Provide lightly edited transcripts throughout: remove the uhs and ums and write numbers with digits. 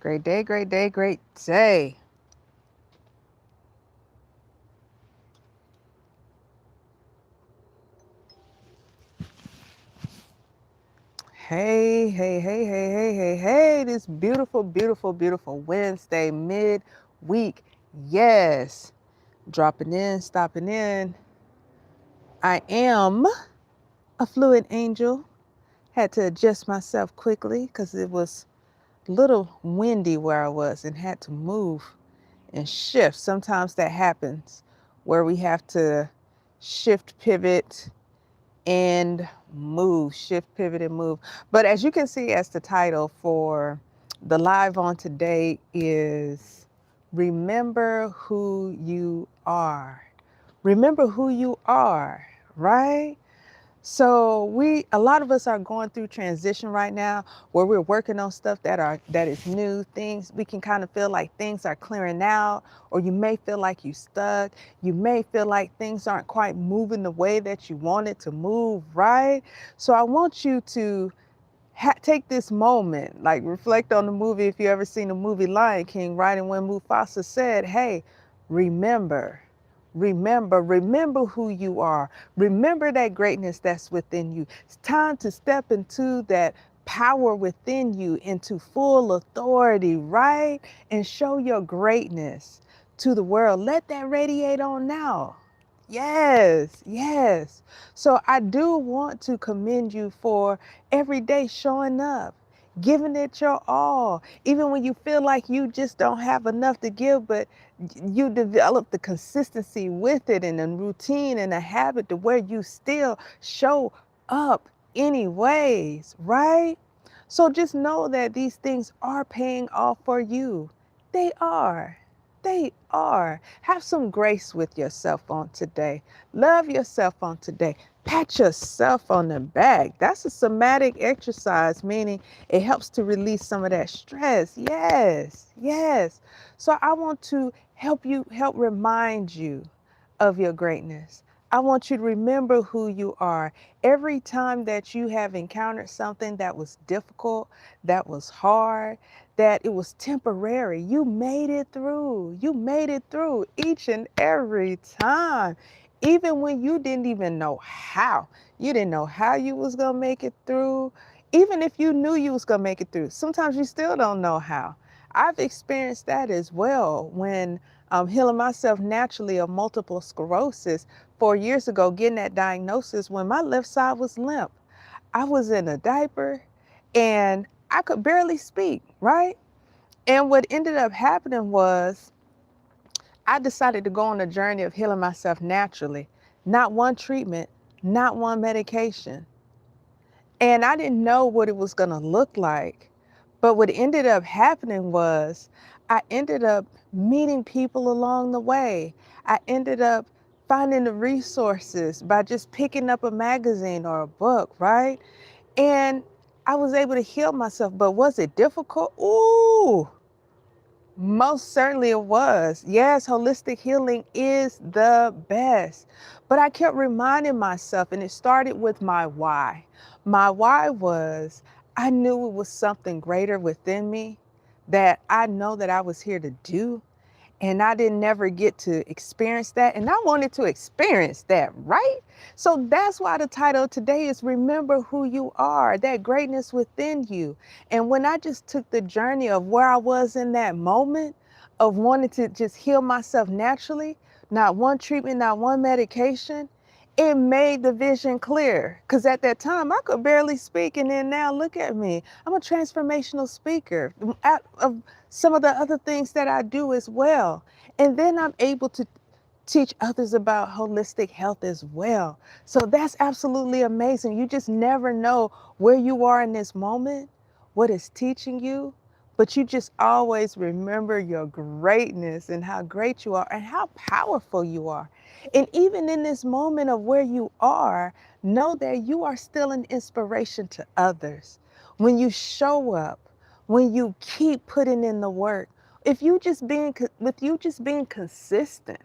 Great day, great day, great day. Hey, hey, hey, hey, hey, hey, hey, this beautiful, beautiful, beautiful Wednesday mid-week. Yes, dropping in, stopping in. I am Affluent Angel. Had to adjust myself quickly because it was a little windy where I was and had to move and shift. Sometimes that happens where we have to shift, pivot, and move, shift, pivot, and move. But as you can see, as the title for the live on today is Remember Who You Are. Remember who you are, right? So a lot of us are going through transition right now where we're working on stuff that is new things. We can kind of feel like things are clearing out, or you may feel like you stuck. You may feel like things aren't quite moving the way that you want it to move, right? So I want you to take this moment, like reflect on the movie. If you ever seen the movie Lion King, right? And when Mufasa said, hey, remember, remember who you are. Remember that greatness that's within you. It's time to step into that power within you into full authority, right? And show your greatness to the world. Let that radiate on now. Yes, yes. So I do want to commend you for every day showing up, giving it your all, even when you feel like you just don't have enough to give, but you develop the consistency with it and a routine and a habit to where you still show up anyways, right? So just know that these things are paying off for you. They are. They are. Have some grace with yourself on today. Love yourself on today. Pat yourself on the back. That's a somatic exercise, meaning it helps to release some of that stress. Yes, yes. So I want to help remind you of your greatness. I want you to remember who you are. Every time that you have encountered something that was difficult, that was hard, that it was temporary, you made it through. You made it through each and every time. Even when you didn't even know how. You didn't know how you was going to make it through. Even if you knew you was going to make it through, sometimes you still don't know how. I've experienced that as well when healing myself naturally of multiple sclerosis 4 years ago, getting that diagnosis when my left side was limp. I was in a diaper and I could barely speak, right? And what ended up happening was I decided to go on a journey of healing myself naturally. Not one treatment, not one medication. And I didn't know what it was going to look like. But what ended up happening was I ended up meeting people along the way. I ended up finding the resources by just picking up a magazine or a book, right? And I was able to heal myself. But was it difficult? Ooh, most certainly it was. Yes, holistic healing is the best. But I kept reminding myself, and it started with my why. My why was I knew it was something greater within me that I know that I was here to do. And I didn't never get to experience that. And I wanted to experience that, right? So that's why the title today is Remember Who You Are, that greatness within you. And when I just took the journey of where I was in that moment of wanting to just heal myself naturally, not one treatment, not one medication, it made the vision clear. Because at that time, I could barely speak. And then now look at me. I'm a transformational speaker. Of some of the other things that I do as well. And then I'm able to teach others about holistic health as well. So that's absolutely amazing. You just never know where you are in this moment, what is teaching you, but you just always remember your greatness and how great you are and how powerful you are. And even in this moment of where you are, know that you are still an inspiration to others. When you show up, when you keep putting in the work, with you just being consistent,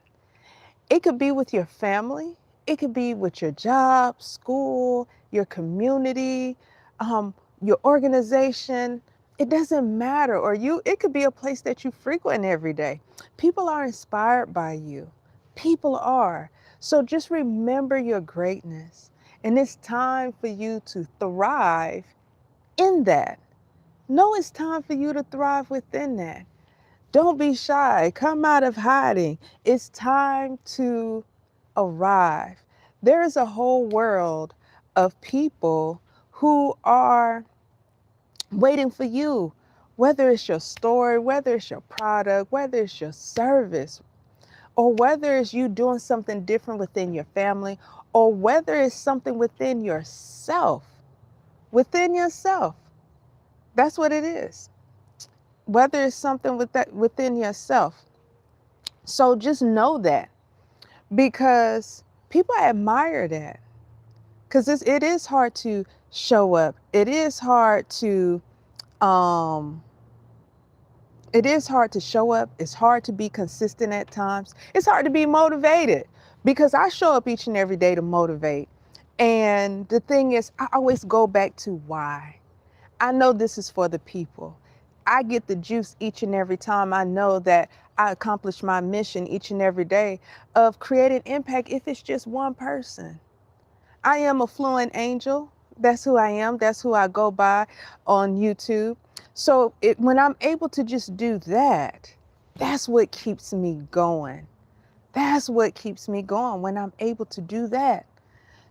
it could be with your family. It could be with your job, school, your community, your organization. It doesn't matter. Or it could be a place that you frequent every day. People are inspired by you. People are. So just remember your greatness. And it's time for you to thrive in that. Know it's time for you to thrive within that. Don't be shy. Come out of hiding. It's time to arrive. There is a whole world of people who are waiting for you, whether it's your story, whether it's your product, whether it's your service, or whether it's you doing something different within your family, or whether it's something within yourself. Within yourself. That's what it is. Whether it's something within yourself. So just know that, because people admire that. Because it is hard to show up. Um, it is hard to show up. It's hard to be consistent at times. It's hard to be motivated, because I show up each and every day to motivate. And the thing is, I always go back to why. I know this is for the people. I get the juice each and every time I know that I accomplish my mission each and every day of creating impact, if it's just one person. I am Affluent Angel. That's who I am. That's who I go by on YouTube. So when I'm able to just do that, that's what keeps me going. That's what keeps me going, when I'm able to do that.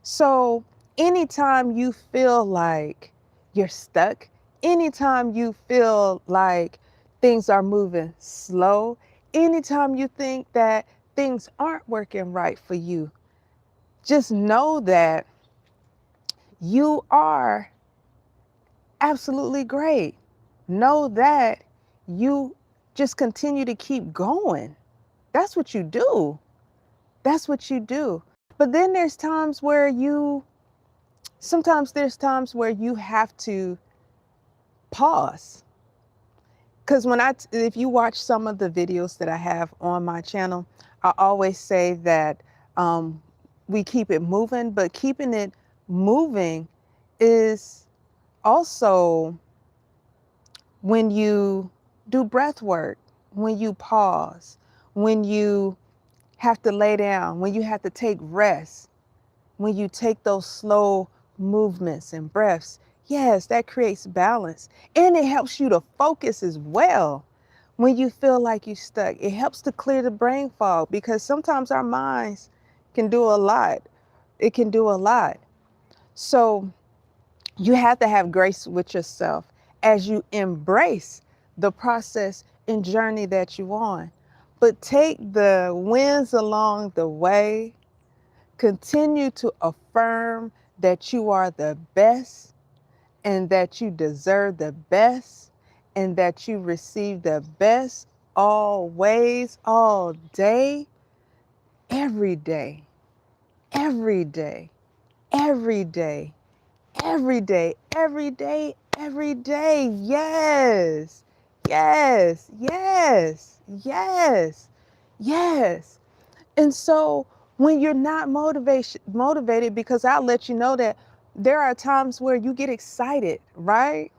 So anytime you feel like you're stuck, anytime you feel like things are moving slow, anytime you think that things aren't working right for you, just know that you are absolutely great. Know that you just continue to keep going. That's what you do. That's what you do. But then sometimes there's times where you have to pause. Because if you watch some of the videos that I have on my channel, I always say that we keep it moving, but keeping it moving is also when you do breath work, when you pause, when you have to lay down, when you have to take rest, when you take those slow movements and breaths. Yes, that creates balance. And it helps you to focus as well when you feel like you're stuck. It helps to clear the brain fog, because sometimes our minds can do a lot. It can do a lot. So you have to have grace with yourself as you embrace the process and journey that you're on. But take the wins along the way. Continue to affirm that you are the best, and that you deserve the best, and that you receive the best always, all day, every day, every day, every day, every day, every day, every day. Yes, yes, yes, yes, yes. And so when you're not motivated, because I'll let you know that there are times where you get excited, right?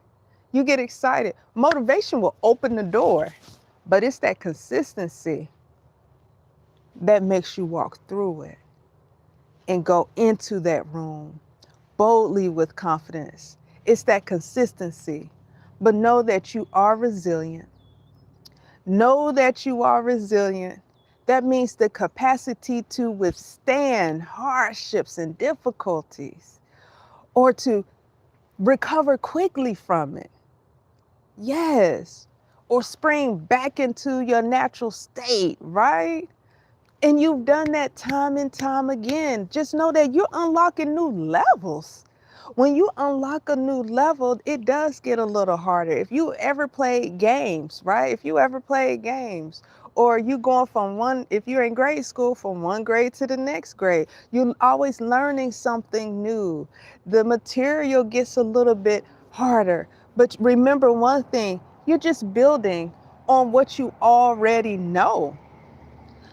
You get excited. Motivation will open the door, but it's that consistency that makes you walk through it and go into that room boldly with confidence. It's that consistency. But know that you are resilient. Know that you are resilient. That means the capacity to withstand hardships and difficulties, or to recover quickly from it. Yes. Or spring back into your natural state, right? And you've done that time and time again. Just know that you're unlocking new levels. When you unlock a new level, it does get a little harder. If you ever played games, right? If you ever played games, or you going if you're in grade school, from one grade to the next grade, you're always learning something new. The material gets a little bit harder. But remember one thing, you're just building on what you already know.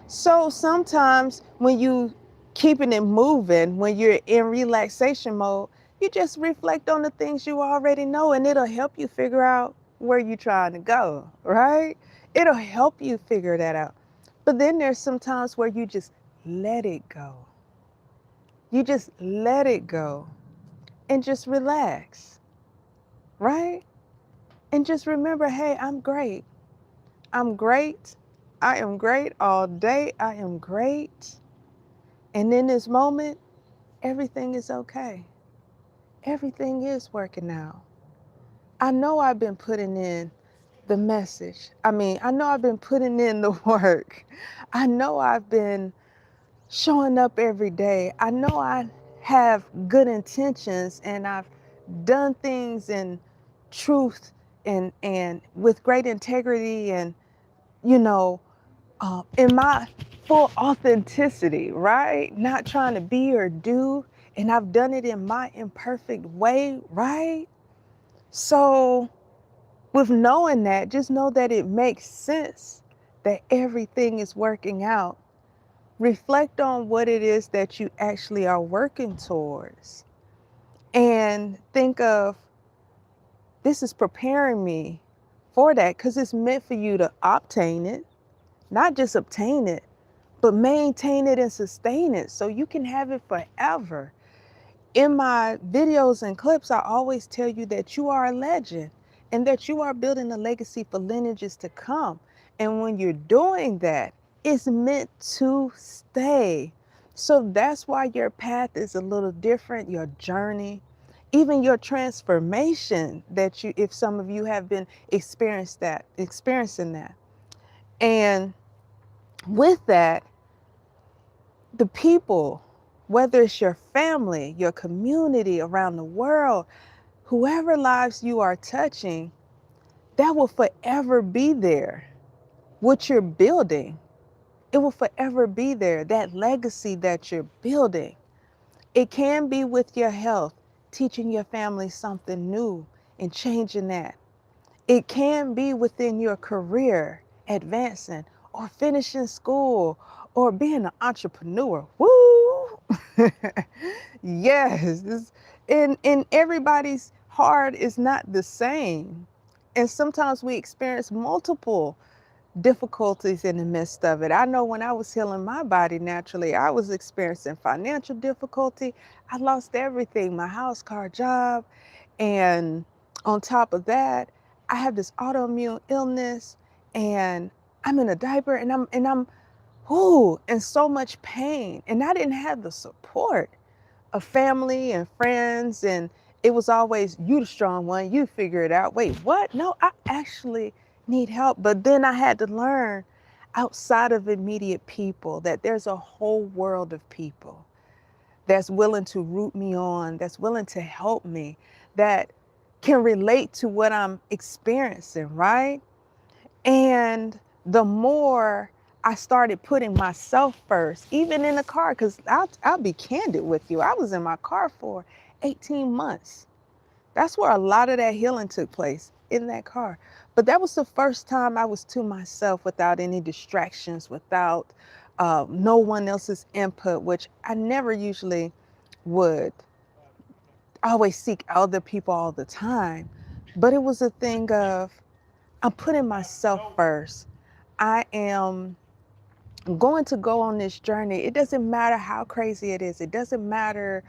So sometimes when you keeping it moving, when you're in relaxation mode, you just reflect on the things you already know, and it'll help you figure out where you're trying to go, right? It'll help you figure that out. But then there's some times where you just let it go. You just let it go and just relax, right? And just remember, hey, I'm great. I'm great. I am great all day. I am great. And in this moment, everything is okay. Everything is working out. I know I've been putting in the message. I know I've been putting in the work. I know I've been showing up every day. I know I have good intentions and I've done things in truth and with great integrity and, you know, in my full authenticity, right? Not trying to be or do. And I've done it in my imperfect way, right? So, with knowing that, just know that it makes sense that everything is working out. Reflect on what it is that you actually are working towards. And think of this is preparing me for that because it's meant for you to obtain it, not just obtain it, but maintain it and sustain it so you can have it forever. In my videos and clips, I always tell you that you are a legend and that you are building a legacy for lineages to come. And when you're doing that, it's meant to stay. So that's why your path is a little different, your journey, even your transformation that you, if some of you have been experiencing that. And with that, the people, whether it's your family, your community around the world, whoever lives you are touching, that will forever be there. What you're building, it will forever be there. That legacy that you're building. It can be with your health, teaching your family something new and changing that. It can be within your career, advancing or finishing school or being an entrepreneur. Woo! Yes, and everybody's heart is not the same. And sometimes we experience multiple difficulties in the midst of it. I know when I was healing my body naturally, I was experiencing financial difficulty. I lost everything, my house, car, job. And on top of that, I have this autoimmune illness and I'm in a diaper and I'm in so much pain. And I didn't have the support of family and friends. And it was always, you the strong one, you figure it out. Wait, what? No, I actually need help. But then I had to learn outside of immediate people that there's a whole world of people that's willing to root me on, that's willing to help me, that can relate to what I'm experiencing, right? And the more I started putting myself first, even in the car, because I'll be candid with you. I was in my car for 18 months. That's where a lot of that healing took place, in that car. But that was the first time I was to myself without any distractions, without no one else's input, which I never usually would always seek other people all the time. But it was a thing of, I'm putting myself first. I am going to go on this journey. It doesn't matter how crazy it is. It doesn't matter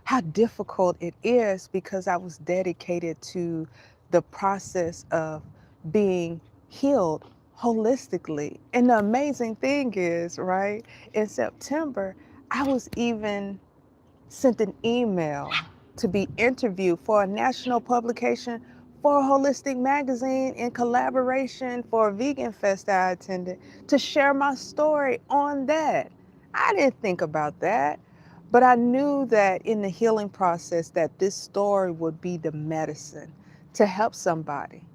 how difficult it is because I was dedicated to the process of being healed holistically. And the amazing thing is, right, in September, I was even sent an email to be interviewed for a national publication for a holistic magazine in collaboration for a vegan fest I attended to share my story on that. I didn't think about that, but I knew that in the healing process that this story would be the medicine to help somebody,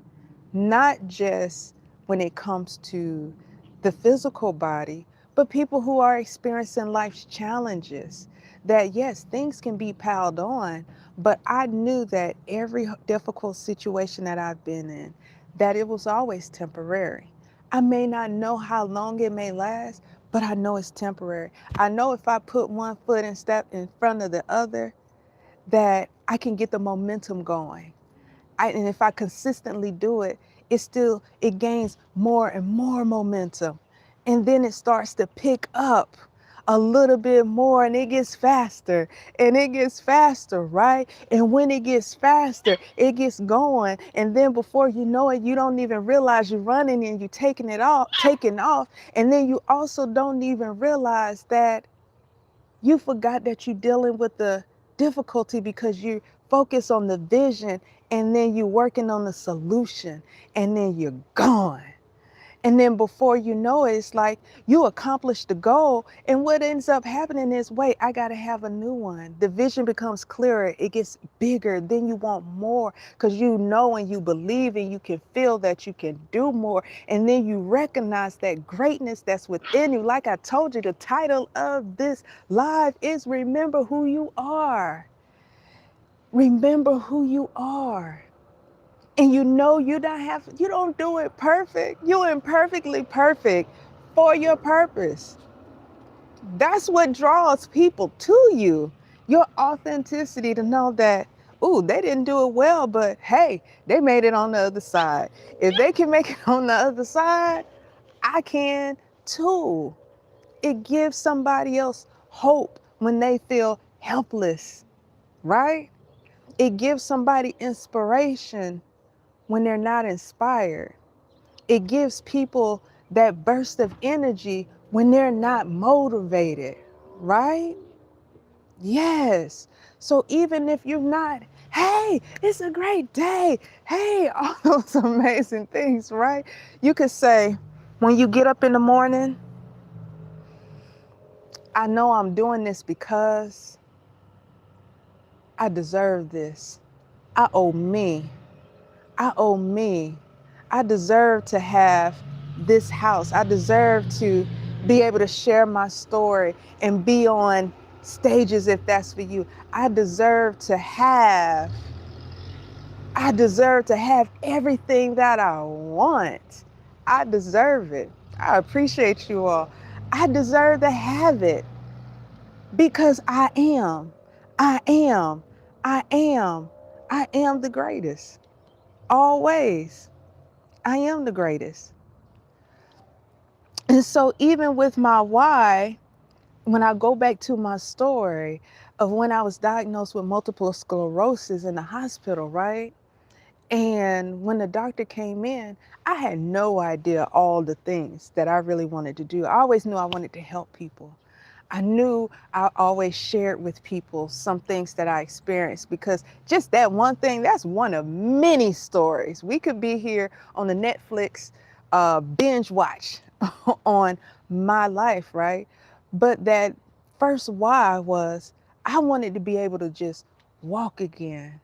not just when it comes to the physical body, but people who are experiencing life's challenges. That yes, things can be piled on, but I knew that every difficult situation that I've been in, that it was always temporary. I may not know how long it may last, but I know it's temporary. I know if I put one foot and step in front of the other, that I can get the momentum going. And if I consistently do it, it gains more and more momentum. And then it starts to pick up a little bit more, and it gets faster and it gets faster, right? And when it gets faster, it gets going. And then before you know it, you don't even realize you're running and you're taking off. And then you also don't even realize that you forgot that you're dealing with the difficulty because you focus on the vision, and then you're working on the solution, and then you're gone. And then before you know it, it's like you accomplished the goal. And what ends up happening is, wait, I got to have a new one. The vision becomes clearer. It gets bigger. Then you want more because you know and you believe and you can feel that you can do more. And then you recognize that greatness that's within you. Like I told you, the title of this live is Remember Who You Are. Remember who you are. And you know you don't do it perfect. You're imperfectly perfect for your purpose. That's what draws people to you. Your authenticity to know that, ooh, they didn't do it well, but hey, they made it on the other side. If they can make it on the other side, I can too. It gives somebody else hope when they feel helpless, right? It gives somebody inspiration when they're not inspired. It gives people that burst of energy when they're not motivated, right? Yes. So even if you're not, hey, it's a great day. Hey, all those amazing things, right? You could say, when you get up in the morning, I know I'm doing this because I deserve this. I owe me. I owe me. I deserve to have this house. I deserve to be able to share my story and be on stages if that's for you. I deserve to have everything that I want. I deserve it. I appreciate you all. I deserve to have it because I am. I am. I am. I am the greatest. Always. I am the greatest. And so even with my why, when I go back to my story of when I was diagnosed with multiple sclerosis in the hospital, right? And when the doctor came in, I had no idea all the things that I really wanted to do. I always knew I wanted to help people. I knew I always shared with people some things that I experienced, because just that one thing, that's one of many stories. We could be here on the Netflix binge watch on my life, right? But that first why was I wanted to be able to just walk again.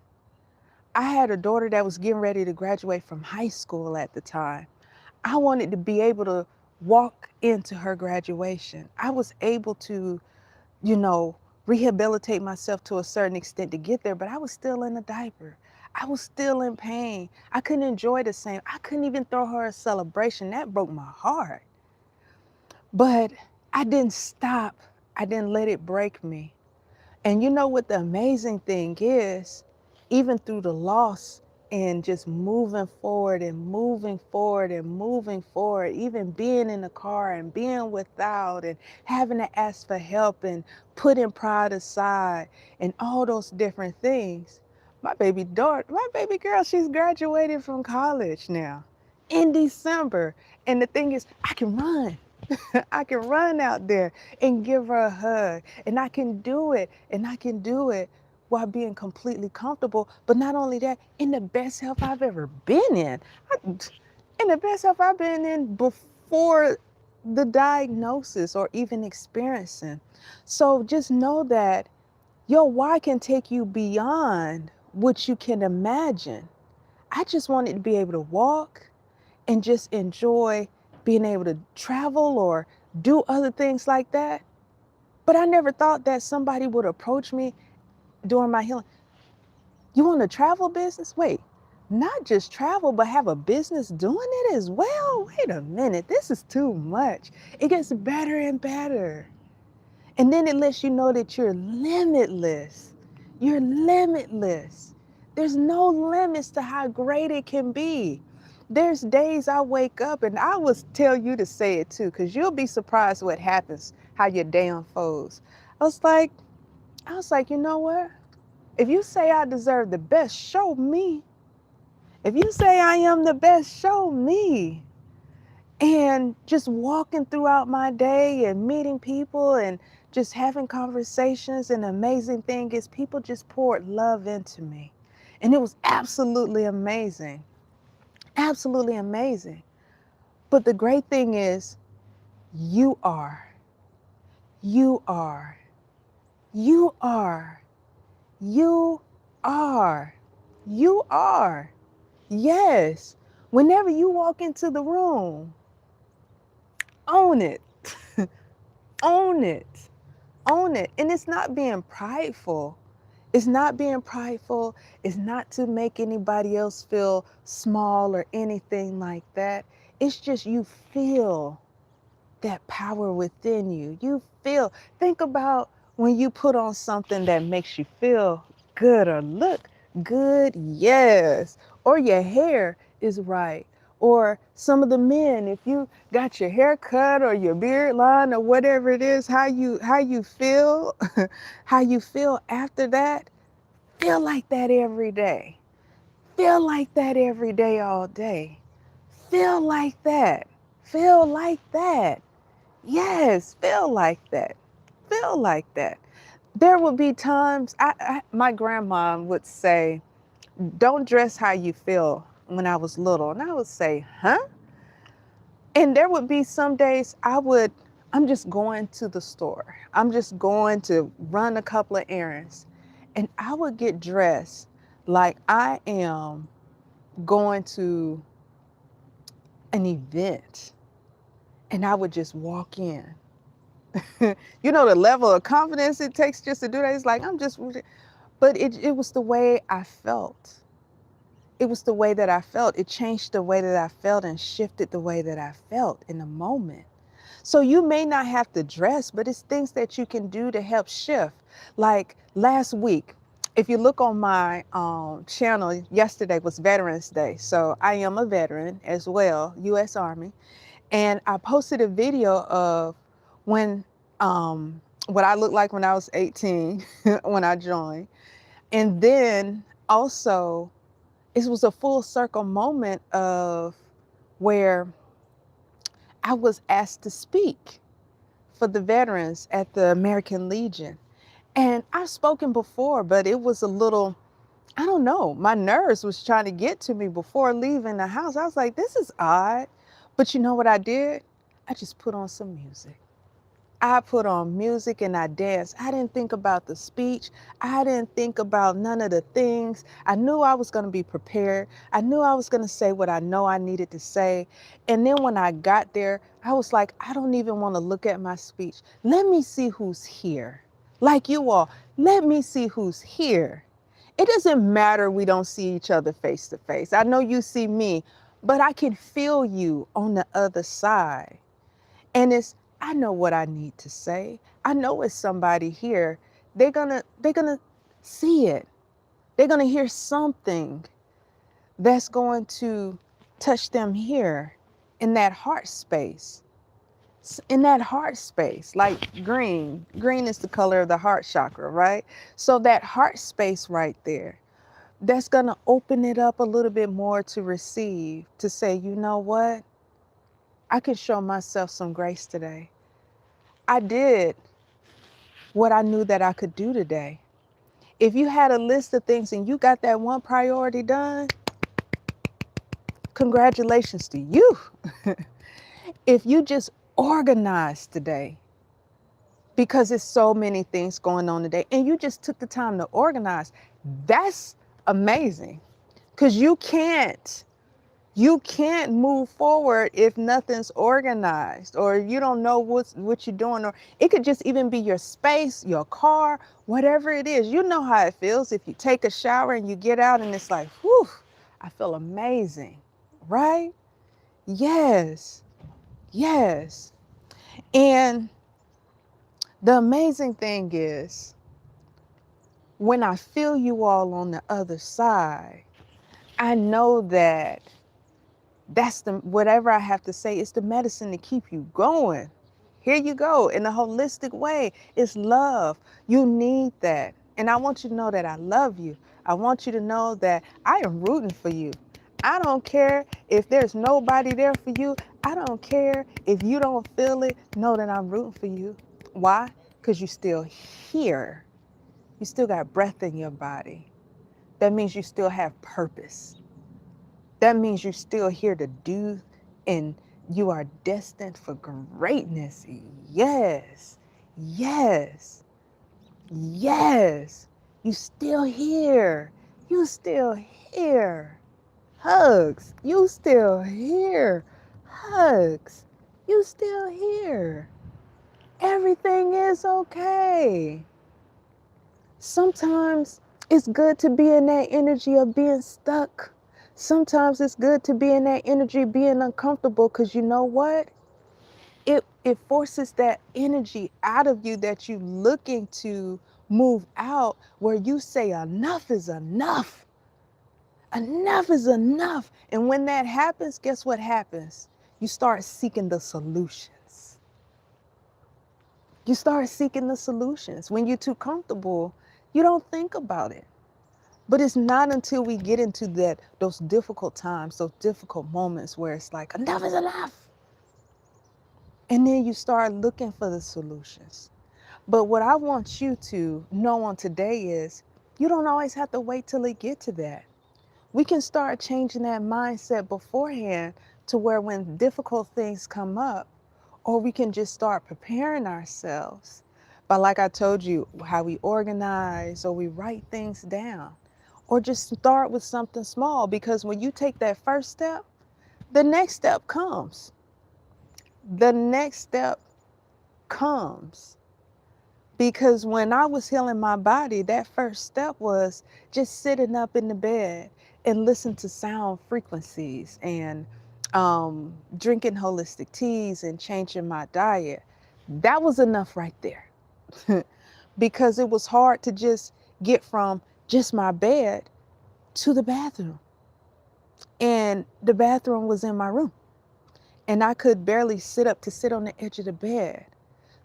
I had a daughter that was getting ready to graduate from high school at the time. I wanted to be able to walk into her graduation. I was able to, you know, rehabilitate myself to a certain extent to get there, but I was still in a diaper. I was still in pain. I couldn't enjoy the same. I couldn't even throw her a celebration. That broke my heart. But I didn't stop. I didn't let it break me. And you know what the amazing thing is? Even through the loss and just moving forward and moving forward and moving forward, even being in the car and being without and having to ask for help and putting pride aside and all those different things. My baby daughter, my baby girl, she's graduated from college now in December. And the thing is, I can run. I can run out there and give her a hug, and I can do it, and I can do it while being completely comfortable. But not only that, in the best health I've ever been in. In the best health I've been in before the diagnosis or even experiencing. So just know that your why can take you beyond what you can imagine. I just wanted to be able to walk and just enjoy being able to travel or do other things like that. But I never thought that somebody would approach me during my healing. You want a travel business? Wait, not just travel, but have a business doing it as well? Wait a minute, this is too much. It gets better and better. And then it lets you know that you're limitless. You're limitless. There's no limits to how great it can be. There's days I wake up and I will tell you to say it too, because you'll be surprised what happens, how your day unfolds. I was like, you know what? If you say I deserve the best, show me. If you say I am the best, show me. And just walking throughout my day and meeting people and just having conversations. And the amazing thing is people just poured love into me. And it was absolutely amazing. Absolutely amazing. But the great thing is you are, you are, you are, you are, you are. Yes. Whenever you walk into the room, own it. Own it. Own it. And it's not being prideful. It's not being prideful. It's not to make anybody else feel small or anything like that. It's just you feel that power within you. You feel, think about when you put on something that makes you feel good or look good, yes. Or your hair is right. Or some of the men, if you got your hair cut or your beard line or whatever it is, how you feel, how you feel after that, feel like that every day. Feel like that every day, all day. Feel like that. Feel like that. Yes, feel like that. Feel like that. There would be times, my grandma would say, don't dress how you feel when I was little. And I would say, huh? And there would be some days I'm just going to the store. I'm just going to run a couple of errands. And I would get dressed like I am going to an event. And I would just walk in. You know, the level of confidence it takes just to do that. It's like, but it was the way I felt. It was the way that I felt. It changed the way that I felt and shifted the way that I felt in the moment. So you may not have to dress, but it's things that you can do to help shift. Like last week, if you look on my channel, yesterday was Veterans Day. So I am a veteran as well, U.S. Army. And I posted a video of when what I looked like when I was 18 when I joined. And then also it was a full circle moment of where I was asked to speak for the veterans at the American Legion. And I've spoken before, but it was a little, I don't know, my nerves was trying to get to me before leaving the house. I was like, this is odd. But you know what I did? I just put on some music. I put on music and I danced. I didn't think about the speech. I didn't think about none of the things. I knew I was going to be prepared. I knew I was going to say what I know I needed to say. And then when I got there, I was like, I don't even want to look at my speech. Let me see who's here. Like you all, let me see who's here. It doesn't matter we don't see each other face to face. I know you see me, but I can feel you on the other side. And I know what I need to say. I know it's somebody here. They're gonna see it. They're gonna hear something that's going to touch them here in that heart space. In that heart space, like green. Green is the color of the heart chakra, right? So that heart space right there, that's gonna open it up a little bit more to receive, to say, you know what? I can show myself some grace today. I did what I knew that I could do today. If you had a list of things and you got that one priority done, congratulations to you. If you just organized today, because there's so many things going on today, and you just took the time to organize, that's amazing. Because you can't move forward if nothing's organized, or you don't know what you're doing, or it could just even be your space, your car, whatever it is. You know how it feels if you take a shower and you get out and it's like, whew, I feel amazing, right? Yes, yes. And the amazing thing is, when I feel you all on the other side, I know that that's the, whatever I have to say, it's the medicine to keep you going. Here you go. In a holistic way, it's love. You need that. And I want you to know that I love you. I want you to know that I am rooting for you. I don't care if there's nobody there for you. I don't care if you don't feel it. Know that I'm rooting for you. Why? Because you're still here. You still got breath in your body. That means you still have purpose. That means you're still here to do, and you are destined for greatness. Yes, yes, yes. You still here. You still here. Hugs. You still here. Hugs. You still here. Everything is okay. Sometimes it's good to be in that energy of being stuck. Sometimes it's good to be in that energy of being uncomfortable, because you know what? It forces that energy out of you that you looking to move out, where you say enough is enough. Enough is enough. And when that happens, guess what happens? You start seeking the solutions. You start seeking the solutions. When you're too comfortable, you don't think about it. But it's not until we get into those difficult times, those difficult moments, where it's like, enough is enough. And then you start looking for the solutions. But what I want you to know on today is, you don't always have to wait till it get to that. We can start changing that mindset beforehand, to where when difficult things come up, or we can just start preparing ourselves by, like I told you, how we organize, or we write things down, or just start with something small. Because when you take that first step, the next step comes. The next step comes. Because when I was healing my body, that first step was just sitting up in the bed and listen to sound frequencies, and drinking holistic teas and changing my diet. That was enough right there. Because it was hard to just get from just my bed to the bathroom. And the bathroom was in my room. And I could barely sit up to sit on the edge of the bed.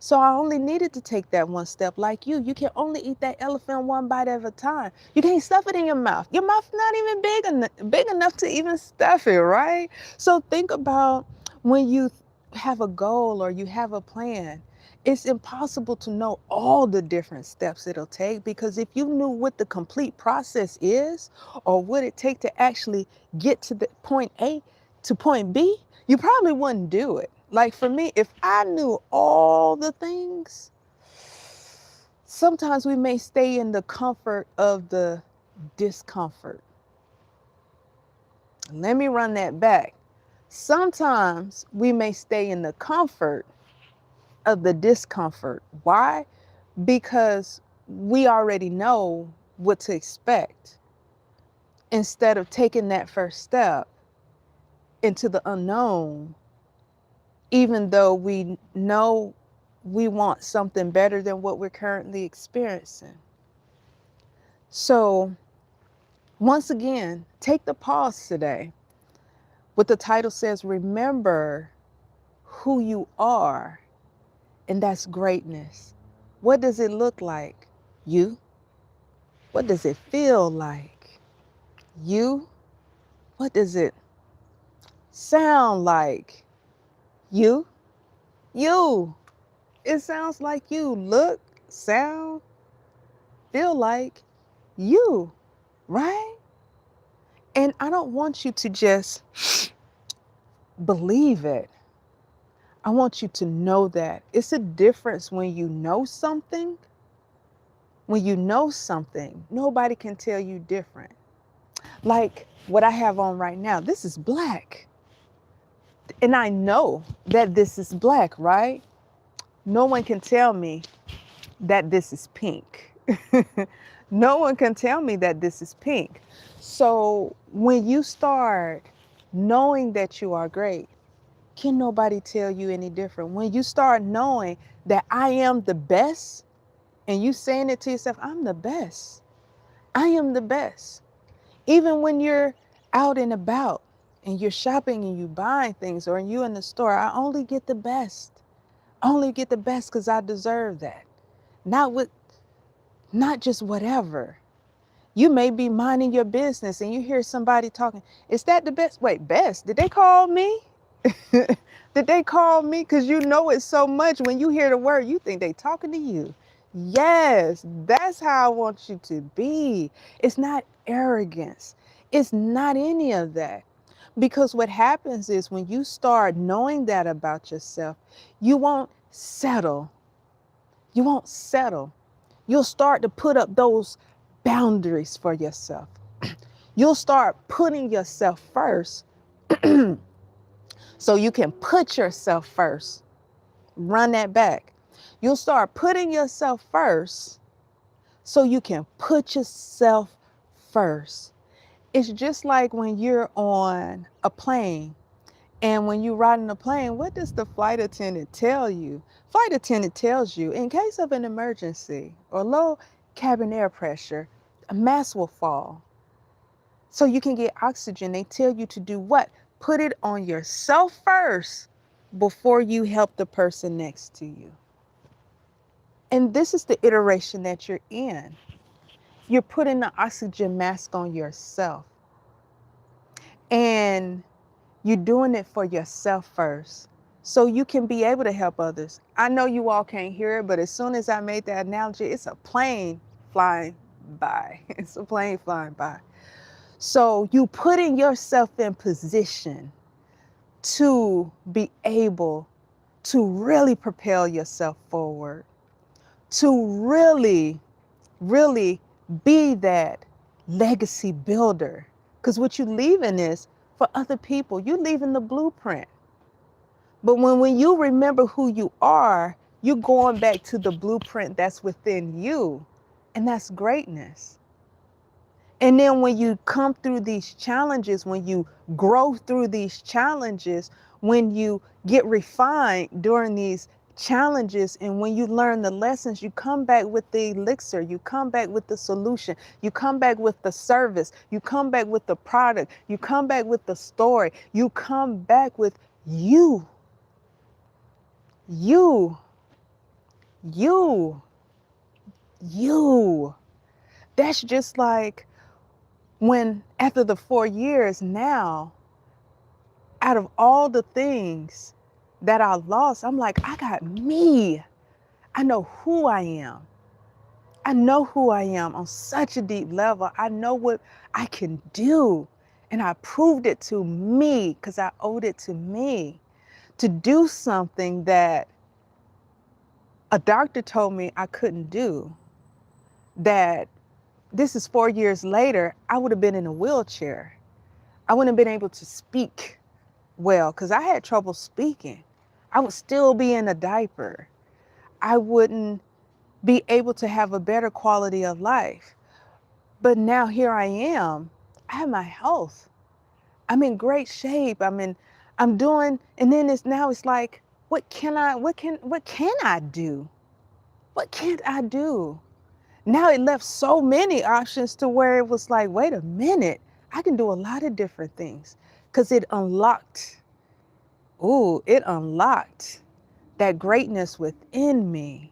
So I only needed to take that one step. Like you can only eat that elephant one bite at a time. You can't stuff it in your mouth. Your mouth's not even big enough to even stuff it, right? So think about when you have a goal or you have a plan. It's impossible to know all the different steps it'll take, because if you knew what the complete process is, or what it take to actually get to the point A to point B, you probably wouldn't do it. Like for me, if I knew all the things, sometimes we may stay in the comfort of the discomfort. Let me run that back. Sometimes we may stay in the comfort of the discomfort. Why? Because we already know what to expect, instead of taking that first step into the unknown, even though we know we want something better than what we're currently experiencing. So once again, take the pause today. What the title says, remember who you are, and that's greatness. What does it look like? You. What does it feel like? You. What does it sound like? You. You. It sounds like you. Look, sound, feel like you, right? And I don't want you to just believe it. I want you to know that. It's a difference when you know something. When you know something, nobody can tell you different. Like what I have on right now, this is black. And I know that this is black, right? No one can tell me that this is pink. No one can tell me that this is pink. So when you start knowing that you are great, can nobody tell you any different? When you start knowing that I am the best, and you saying it to yourself, I'm the best. I am the best. Even when you're out and about and you're shopping and you buying things, or you in the store, I only get the best. I only get the best because I deserve that. Not with, not just whatever. You may be minding your business and you hear somebody talking. Is that the best? Wait, best? Did they call me? Did they call me? Because you know it so much. When you hear the word, you think they talking to you. Yes, that's how I want you to be. It's not arrogance. It's not any of that. Because what happens is when you start knowing that about yourself, you won't settle. You won't settle. You'll start to put up those boundaries for yourself. You'll start putting yourself first so you can put yourself first. Run that back. You'll start putting yourself first so you can put yourself first. It's just like when you're on a plane, and when you're riding a plane, what does the flight attendant tell you? Flight attendant tells you, in case of an emergency or low cabin air pressure, a mask will fall. So you can get oxygen. They tell you to do what? Put it on yourself first before you help the person next to you. And this is the iteration that you're in. You're putting the oxygen mask on yourself. And you're doing it for yourself first so you can be able to help others. I know you all can't hear it, but as soon as I made that analogy, it's a plane flying by. It's a plane flying by. So you putting yourself in position to be able to really propel yourself forward, to really, really be that legacy builder. Because what you leaving is for other people. You're leaving the blueprint. But when you remember who you are, you're going back to the blueprint that's within you. And that's greatness. And then when you come through these challenges, when you grow through these challenges, when you get refined during these challenges, and when you learn the lessons, you come back with the elixir, you come back with the solution, you come back with the service, you come back with the product, you come back with the story, you come back with you, you, you, you. That's just like when after the 4 years now, out of all the things that I lost, I'm like, I got me. I know who I am. I know who I am on such a deep level. I know what I can do. And I proved it to me because I owed it to me to do something that a doctor told me I couldn't do. That this is 4 years later, I would have been in a wheelchair. I wouldn't have been able to speak well because I had trouble speaking. I would still be in a diaper. I wouldn't be able to have a better quality of life. But now here I am. I have my health. I'm in great shape. I'm doing, and then it's like, what can I do? What can't I do? Now it left so many options to where it was like, wait a minute, I can do a lot of different things. Because it unlocked that greatness within me.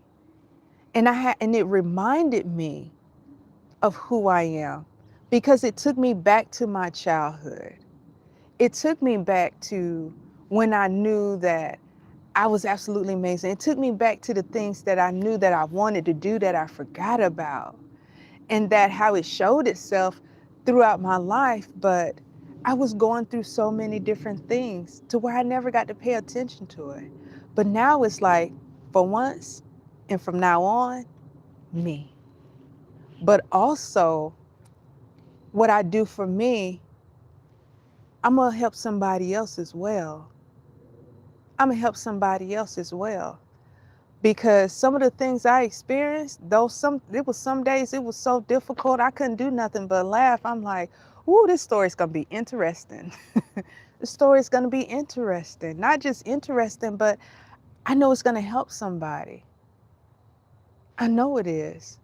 And it reminded me of who I am because it took me back to my childhood. It took me back to when I knew that I was absolutely amazing. It took me back to the things that I knew that I wanted to do that I forgot about, and that how it showed itself throughout my life. But I was going through so many different things to where I never got to pay attention to it. But now it's like, for once and from now on, me. But also, what I do for me, I'm going to help somebody else as well. I'm going to help somebody else as well. Because some of the things I experienced, it was some days it was so difficult, I couldn't do nothing but laugh. I'm like, ooh, this story's going to be interesting. The story's going to be interesting. Not just interesting, but I know it's going to help somebody. I know it is.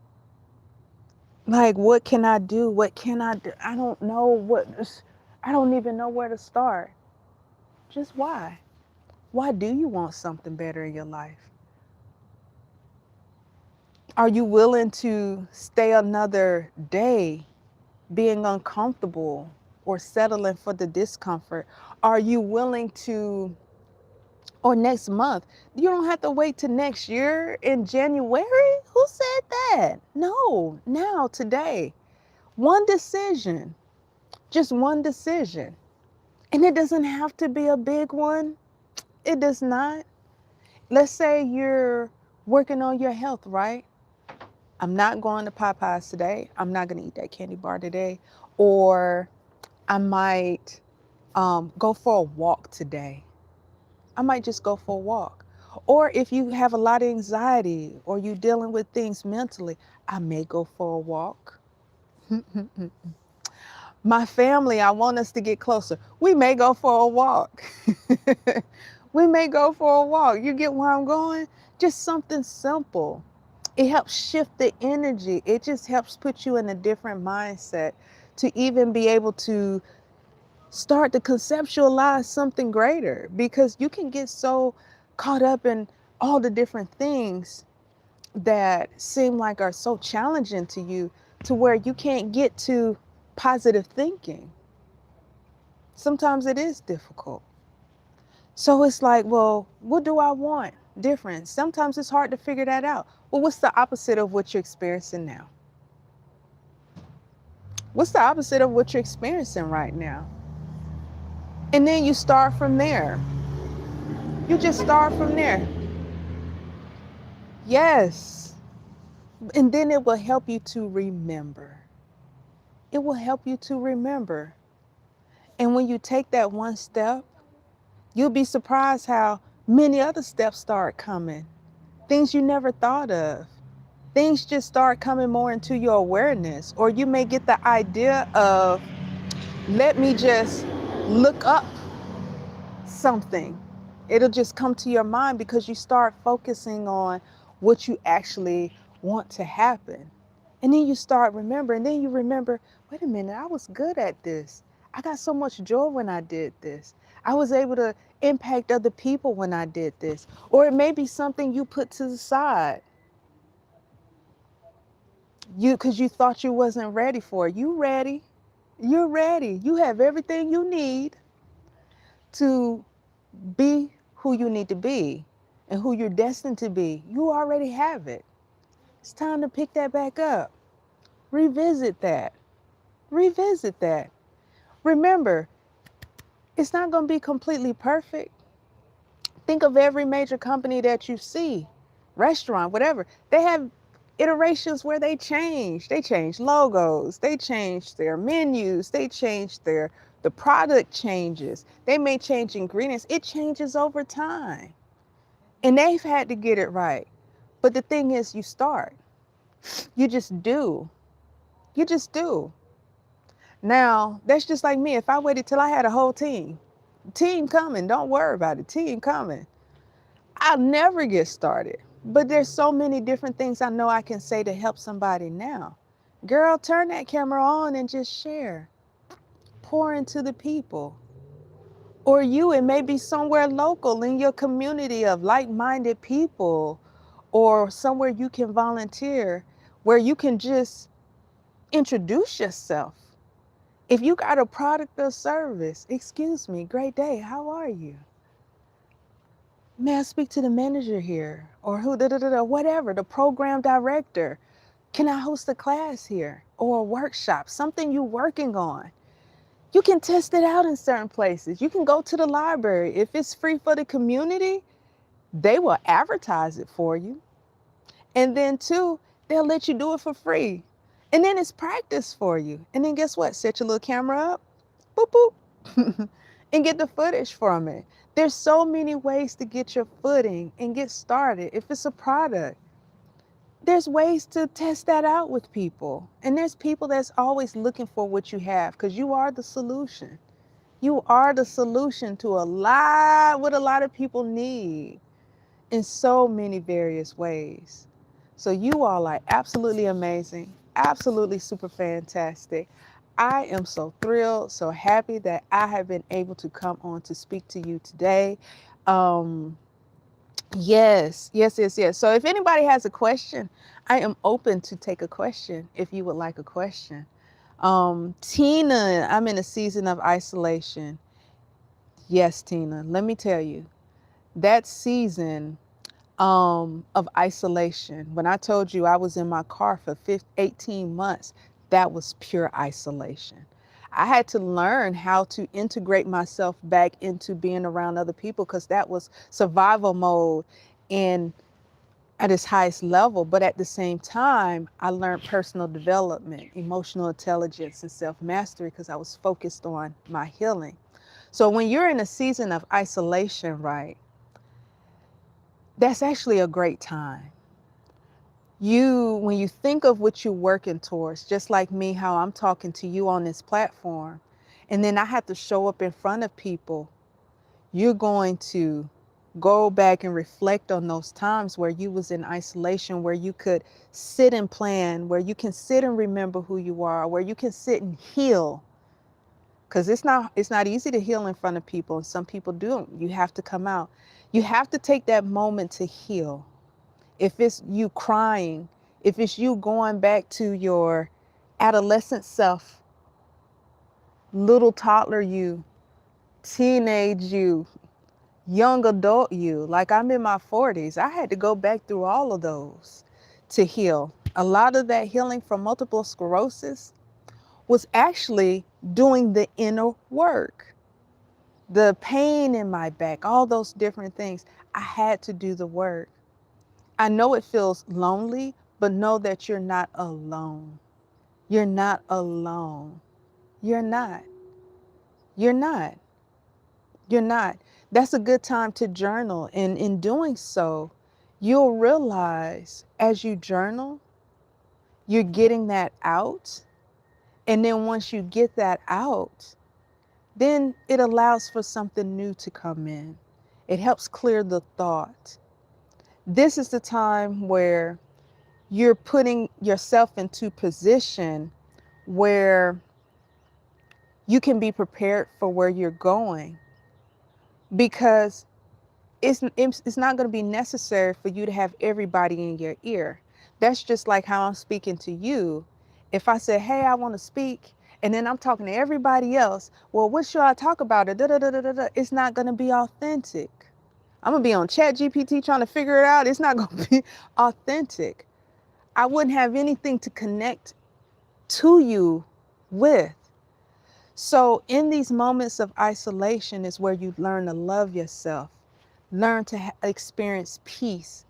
Like, what can I do? What can I do? I don't know I don't even know where to start. Just why? Why do you want something better in your life? Are you willing to stay another day being uncomfortable or settling for the discomfort? Are you willing to, or next month? You don't have to wait till next year in January. Who said that? No, now, today. One decision, just one decision. And it doesn't have to be a big one. It does not. Let's say you're working on your health, right? I'm not going to Popeyes today. I'm not going to eat that candy bar today. Or I might go for a walk today. I might just go for a walk. Or if you have a lot of anxiety or you're dealing with things mentally, I may go for a walk. My family, I want us to get closer. We may go for a walk. We may go for a walk. You get where I'm going? Just something simple. It helps shift the energy. It just helps put you in a different mindset to even be able to start to conceptualize something greater, because you can get so caught up in all the different things that seem like are so challenging to you, to where you can't get to positive thinking. Sometimes it is difficult. So it's like, well, what do I want different? Sometimes it's hard to figure that out. Well, what's the opposite of what you're experiencing now? What's the opposite of what you're experiencing right now? And then you start from there. You just start from there. Yes. And then it will help you to remember. It will help you to remember. And when you take that one step, you'll be surprised how many other steps start coming. Things you never thought of. Things just start coming more into your awareness. Or you may get the idea of, let me just look up something. It'll just come to your mind because you start focusing on what you actually want to happen. And then you start remembering, then you remember, wait a minute, I was good at this. I got so much joy when I did this. I was able to impact other people when I did this. Or it may be something you put to the side. Because you thought you wasn't ready for it. You ready. You're ready. You have everything you need to be who you need to be and who you're destined to be. You already have it. It's time to pick that back up. Revisit that. Revisit that. Remember, it's not going to be completely perfect. Think of every major company that you see, restaurant, whatever. They have iterations where they change. They change logos. They change their menus. They change the product changes. They may change ingredients. It changes over time. And they've had to get it right. But the thing is, you start. You just do. You just do. Now, that's just like me. If I waited till I had a whole team coming, don't worry about it, team coming, I'll never get started. But there's so many different things I know I can say to help somebody now. Girl, turn that camera on and just share. Pour into the people. Or it may be somewhere local in your community of like-minded people, or somewhere you can volunteer where you can just introduce yourself. If you got a product or service, excuse me, great day, how are you? May I speak to the manager here? Or whatever, the program director. Can I host a class here? Or a workshop, something you're working on? You can test it out in certain places. You can go to the library. If it's free for the community, they will advertise it for you. And then two, they'll let you do it for free. And then it's practice for you. And then guess what? Set your little camera up, boop, boop, and get the footage from it. There's so many ways to get your footing and get started. If it's a product, there's ways to test that out with people. And there's people that's always looking for what you have, because you are the solution. You are the solution to what a lot of people need in so many various ways. So you all are absolutely amazing. absolutely super fantastic. I am so thrilled, so happy that I have been able to come on to speak to you today. Um, yes, yes, yes, yes. So if anybody has a question, I am open to take a question if you would like a question. Tina, I'm in a season of isolation. Yes, Tina, let me tell you, that season of isolation, when I told you I was in my car for 18 months, that was pure isolation. I had to learn how to integrate myself back into being around other people because that was survival mode in at its highest level. But at the same time, I learned personal development, emotional intelligence, and self-mastery because I was focused on my healing. So when you're in a season of isolation, right, that's actually a great time. When you think of what you're working towards, just like me, how I'm talking to you on this platform, and then I have to show up in front of people, you're going to go back and reflect on those times where you was in isolation, where you could sit and plan, where you can sit and remember who you are, where you can sit and heal. Because it's not easy to heal in front of people, and some people do. You have to come out. You have to take that moment to heal. If it's you crying, if it's you going back to your adolescent self, little toddler you, teenage you, young adult you, like I'm in my 40s, I had to go back through all of those to heal. A lot of that healing from multiple sclerosis was actually doing the inner work. The pain in my back, all those different things, I had to do the work. I know it feels lonely, but know that you're not alone. You're not alone. You're not. You're not. You're not. That's a good time to journal. And in doing so, you'll realize as you journal, you're getting that out. And then once you get that out, then it allows for something new to come in. It helps clear the thought. This is the time where you're putting yourself into position where you can be prepared for where you're going, because it's not going to be necessary for you to have everybody in your ear. That's just like how I'm speaking to you. If I say, hey, I want to speak, and then I'm talking to everybody else, well, what should I talk about? It's not going to be authentic. I'm going to be on Chat GPT trying to figure it out. It's not going to be authentic. I wouldn't have anything to connect to you with. So in these moments of isolation is where you learn to love yourself, learn to experience peace,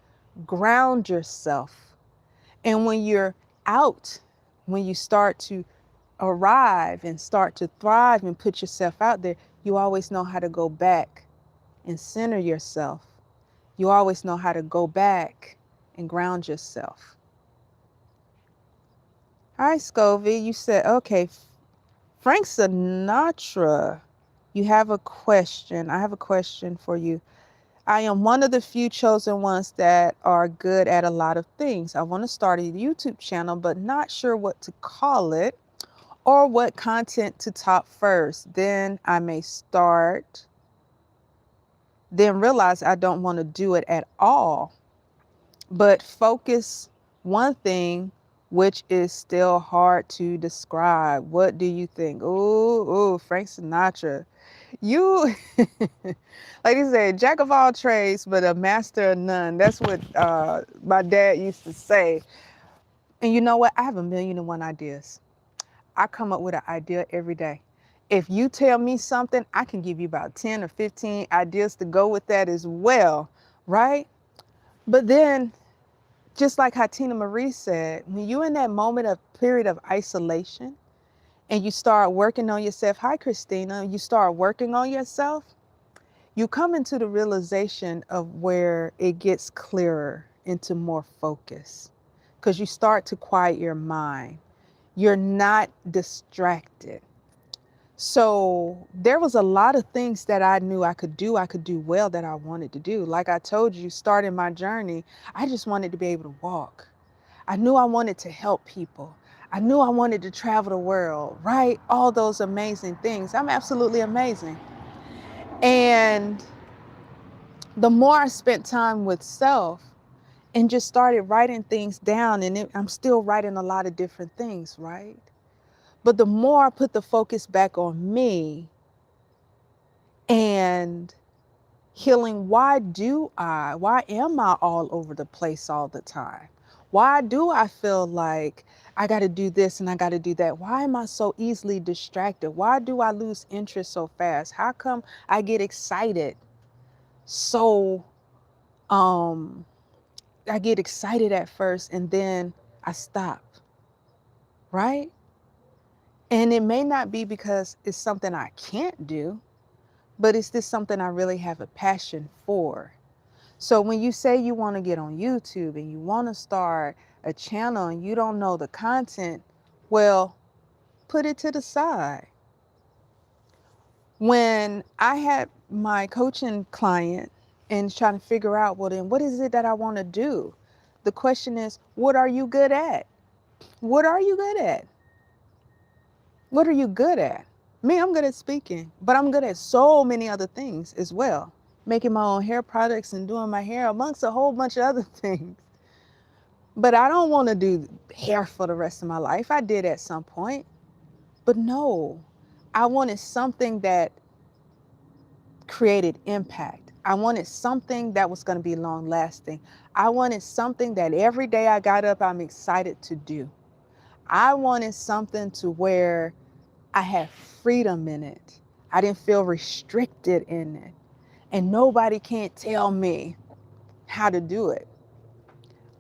ground yourself. And when you're out, when you start to arrive and start to thrive and put yourself out there, you always know how to go back and center yourself. You always know how to go back and ground yourself. Hi, Scovie. You said, okay, Frank Sinatra, you have a question. I have a question for you. I am one of the few chosen ones that are good at a lot of things. I want to start a YouTube channel, but not sure what to call it or what content to top first. Then I may start, then realize I don't want to do it at all, but focus one thing, which is still hard to describe. What do you think? Ooh, Frank Sinatra. You, like you said, jack of all trades, but a master of none. That's what my dad used to say. And you know what? I have a million and one ideas. I come up with an idea every day. If you tell me something, I can give you about 10 or 15 ideas to go with that as well, right? But then, just like how Tina Marie said, when you're in that moment of period of isolation and you start working on yourself, hi Christina, you start working on yourself, you come into the realization of where it gets clearer into more focus because you start to quiet your mind. You're not distracted. So there was a lot of things that I knew I could do well that I wanted to do. Like I told you, starting my journey, I just wanted to be able to walk. I knew I wanted to help people. I knew I wanted to travel the world, right? All those amazing things. I'm absolutely amazing. And the more I spent time with self and just started writing things down, and I'm still writing a lot of different things, right? But the more I put the focus back on me and healing, why am I all over the place all the time? Why do I feel like I got to do this and I got to do that? Why am I so easily distracted? Why do I lose interest so fast? How come I get excited so um I get excited at first and then I stop, right? And it may not be because it's something I can't do, but it's just something I really have a passion for. So when you say you want to get on YouTube and you want to start a channel and you don't know the content, well, put it to the side. When I had my coaching client and trying to figure out, well, then what is it that I want to do? The question is, what are you good at? What are you good at? What are you good at? Me, I'm good at speaking, but I'm good at so many other things as well. Making my own hair products and doing my hair amongst a whole bunch of other things. But I don't want to do hair for the rest of my life. I did at some point, but no, I wanted something that created impact. I wanted something that was going to be long lasting. I wanted something that every day I got up, I'm excited to do. I wanted something to where I had freedom in it. I didn't feel restricted in it. And nobody can't tell me how to do it.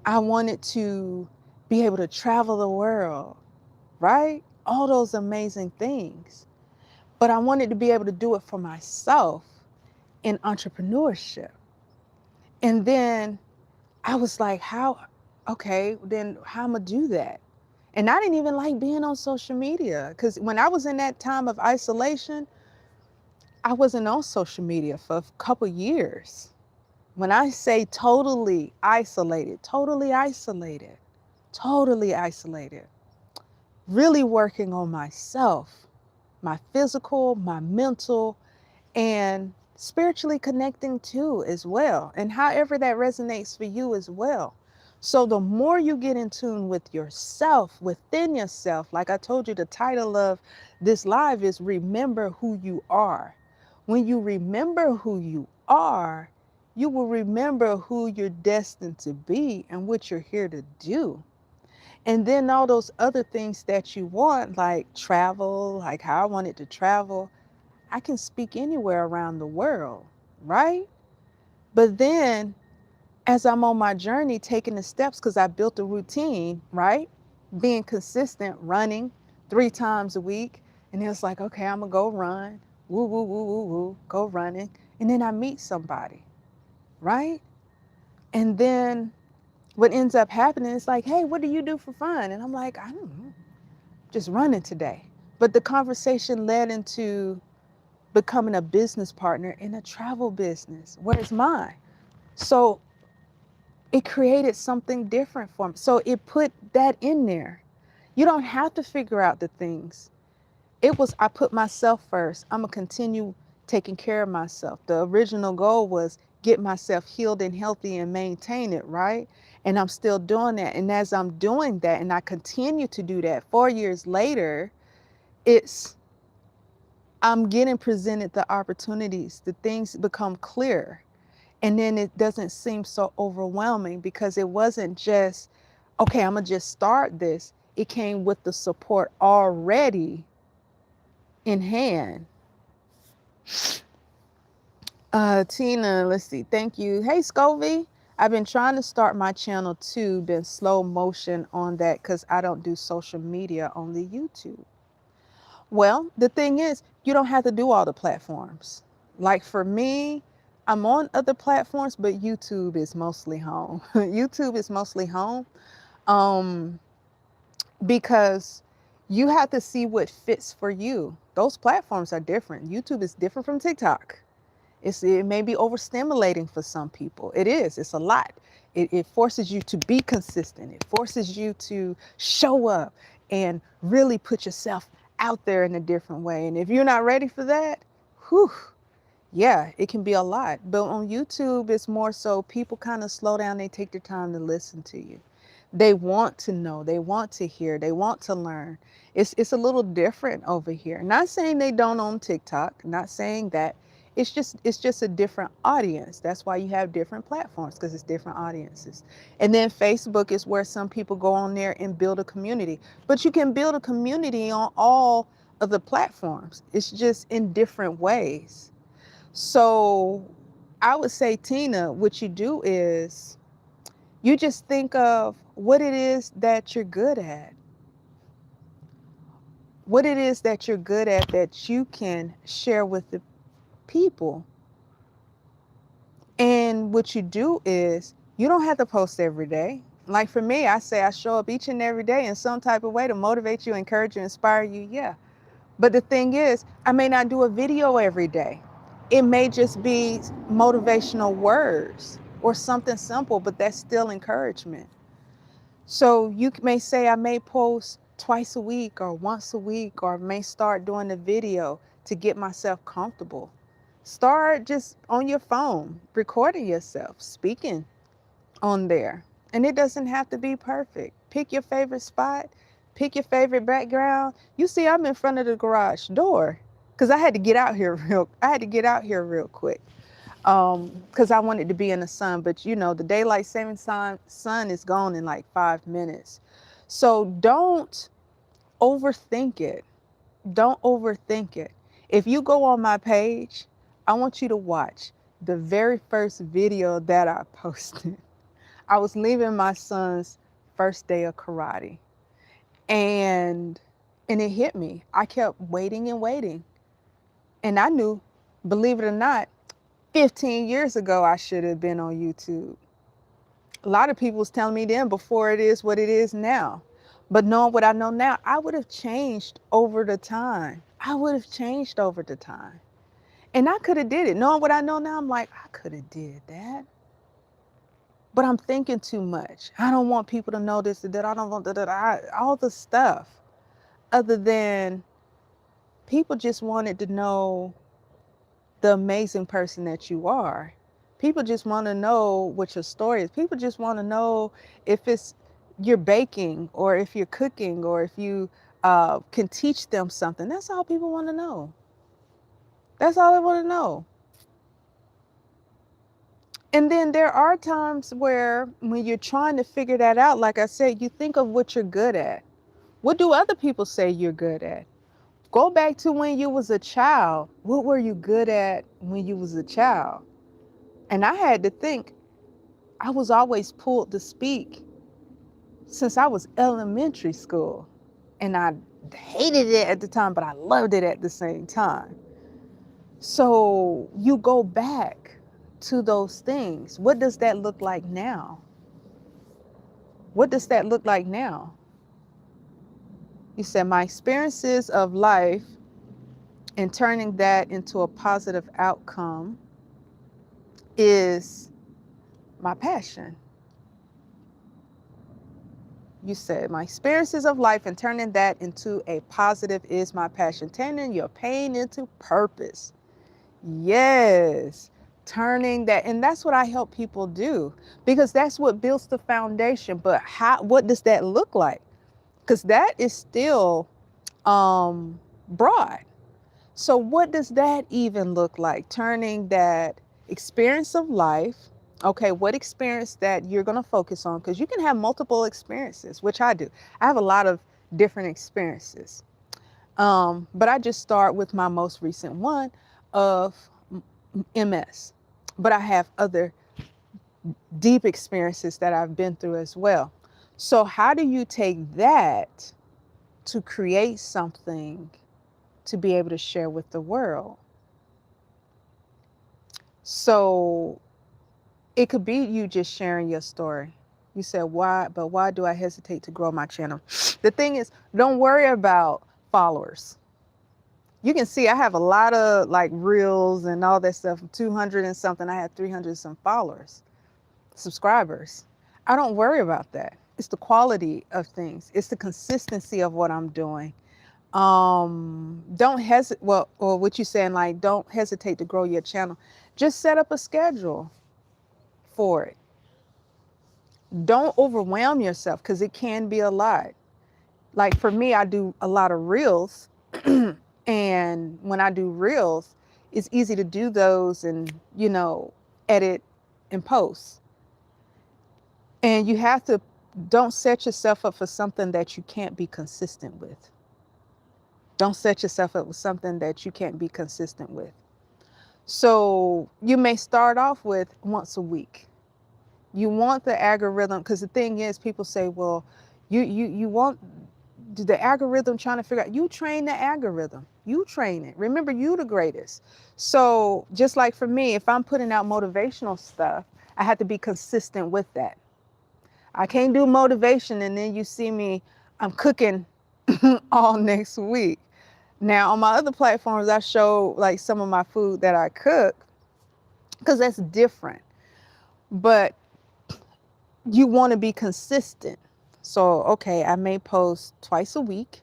I wanted to be able to travel the world, right? All those amazing things. But I wanted to be able to do it for myself in entrepreneurship. And then I was like, okay, then how am I do that? And I didn't even like being on social media because when I was in that time of isolation, I wasn't on social media for a couple years. When I say totally isolated, totally isolated, really working on myself, my physical, my mental, and spiritually connecting too as well. And however that resonates for you as well. So the more you get in tune with yourself, within yourself, like I told you, the title of this live is Remember Who You Are. When you remember who you are, you will remember who you're destined to be and what you're here to do. And then all those other things that you want, like travel, like how I wanted to travel, I can speak anywhere around the world, right? But then as I'm on my journey, taking the steps, because I built a routine, right? Being consistent, running 3 times a week. And it's like, okay, I'm gonna go run, woo, woo, woo, woo, woo, go running. And then I meet somebody, right? And then what ends up happening is like, hey, what do you do for fun? And I'm like, I don't know, just running today. But the conversation led into becoming a business partner in a travel business. Where's mine? So it created something different for me. So it put that in there. You don't have to figure out the things. I put myself first. I'm gonna continue taking care of myself. The original goal was get myself healed and healthy and maintain it, right? And I'm still doing that. And as I'm doing that, and I continue to do that 4 years later, I'm getting presented the opportunities, the things become clear. And then it doesn't seem so overwhelming because it wasn't just, okay, I'm gonna just start this. It came with the support already in hand. Tina, let's see, thank you. Hey, Scovey, I've been trying to start my channel too, been slow motion on that because I don't do social media, only YouTube. Well, the thing is, you don't have to do all the platforms. Like for me, I'm on other platforms, but YouTube is mostly home. YouTube is mostly home because you have to see what fits for you. Those platforms are different. YouTube is different from TikTok. It may be overstimulating for some people. It is. It's a lot. It forces you to be consistent. It forces you to show up and really put yourself out there in a different way. And if you're not ready for that, whew, yeah, it can be a lot. But on YouTube, it's more so people kind of slow down. They take their time to listen to you. They want to know, they want to hear, they want to learn. It's a little different over here. Not saying they don't on TikTok, not saying that. It's just a different audience. That's why you have different platforms, because it's different audiences. And then Facebook is where some people go on there and build a community. But you can build a community on all of the platforms. It's just in different ways. So I would say, Tina, what you do is you just think of what it is that you're good at. What it is that you're good at that you can share with the people. And what you do is you don't have to post every day. Like for me, I say I show up each and every day in some type of way to motivate you, encourage you, inspire you. Yeah. But the thing is, I may not do a video every day. It may just be motivational words or something simple, but that's still encouragement. So you may say I may post twice a week or once a week, or may start doing a video to get myself comfortable. Start just on your phone, recording yourself, speaking on there. And it doesn't have to be perfect. Pick your favorite spot, pick your favorite background. You see, I'm in front of the garage door because I had to get out here real quick. Because I wanted to be in the sun, but you know, the daylight saving sun is gone in like 5 minutes. So don't overthink it. Don't overthink it. If you go on my page, I want you to watch the very first video that I posted. I was leaving my son's first day of karate, and it hit me. I kept waiting and waiting. And I knew, believe it or not, 15 years ago, I should have been on YouTube. A lot of people was telling me then before it is what it is now. But knowing what I know now, I would have changed over the time. I would have changed over the time. And I could have did it. Knowing what I know now, I'm like, I could have did that. But I'm thinking too much. I don't want people to know this, that I don't want that, all the stuff. Other than people just wanted to know the amazing person that you are. People just want to know what your story is. People just want to know if it's you're baking or if you're cooking or if you can teach them something. That's all people want to know. That's all they want to know. And then there are times where when you're trying to figure that out, like I said, you think of what you're good at. What do other people say you're good at? Go back to when you was a child. What were you good at when you was a child? And I had to think, I was always pulled to speak since I was elementary school. And I hated it at the time, but I loved it at the same time. So you go back to those things. What does that look like now? What does that look like now? You said my experiences of life and turning that into a positive outcome is my passion. You said my experiences of life and turning that into a positive is my passion. Turning your pain into purpose. Yes, turning that. And that's what I help people do, because that's what builds the foundation. But what does that look like? Because that is still broad. So what does that even look like? Turning that experience of life. Okay, what experience that you're going to focus on? Because you can have multiple experiences, which I do. I have a lot of different experiences. But I just start with my most recent one of MS. But I have other deep experiences that I've been through as well. So how do you take that to create something to be able to share with the world? So it could be you just sharing your story. You said, why do I hesitate to grow my channel? The thing is, don't worry about followers. You can see I have a lot of like reels and all that stuff, 200 and something. I have 300 some followers, subscribers. I don't worry about that. It's the quality of things. It's the consistency of what I'm doing. Don't hesitate. Well, or what you saying, like, don't hesitate to grow your channel. Just set up a schedule for it. Don't overwhelm yourself because it can be a lot. Like for me, I do a lot of reels. And when I do reels, it's easy to do those and, edit and post. And you have to, don't set yourself up for something that you can't be consistent with. Don't set yourself up with something that you can't be consistent with. So you may start off with once a week. You want the algorithm, because the thing is, people say, well, you want the algorithm, trying to figure out, you train the algorithm, you train it. Remember, you the greatest. So just like for me, if I'm putting out motivational stuff, I have to be consistent with that. I can't do motivation and then you see me, I'm cooking all next week. Now on my other platforms, I show like some of my food that I cook because that's different. But you want to be consistent. So, okay, I may post twice a week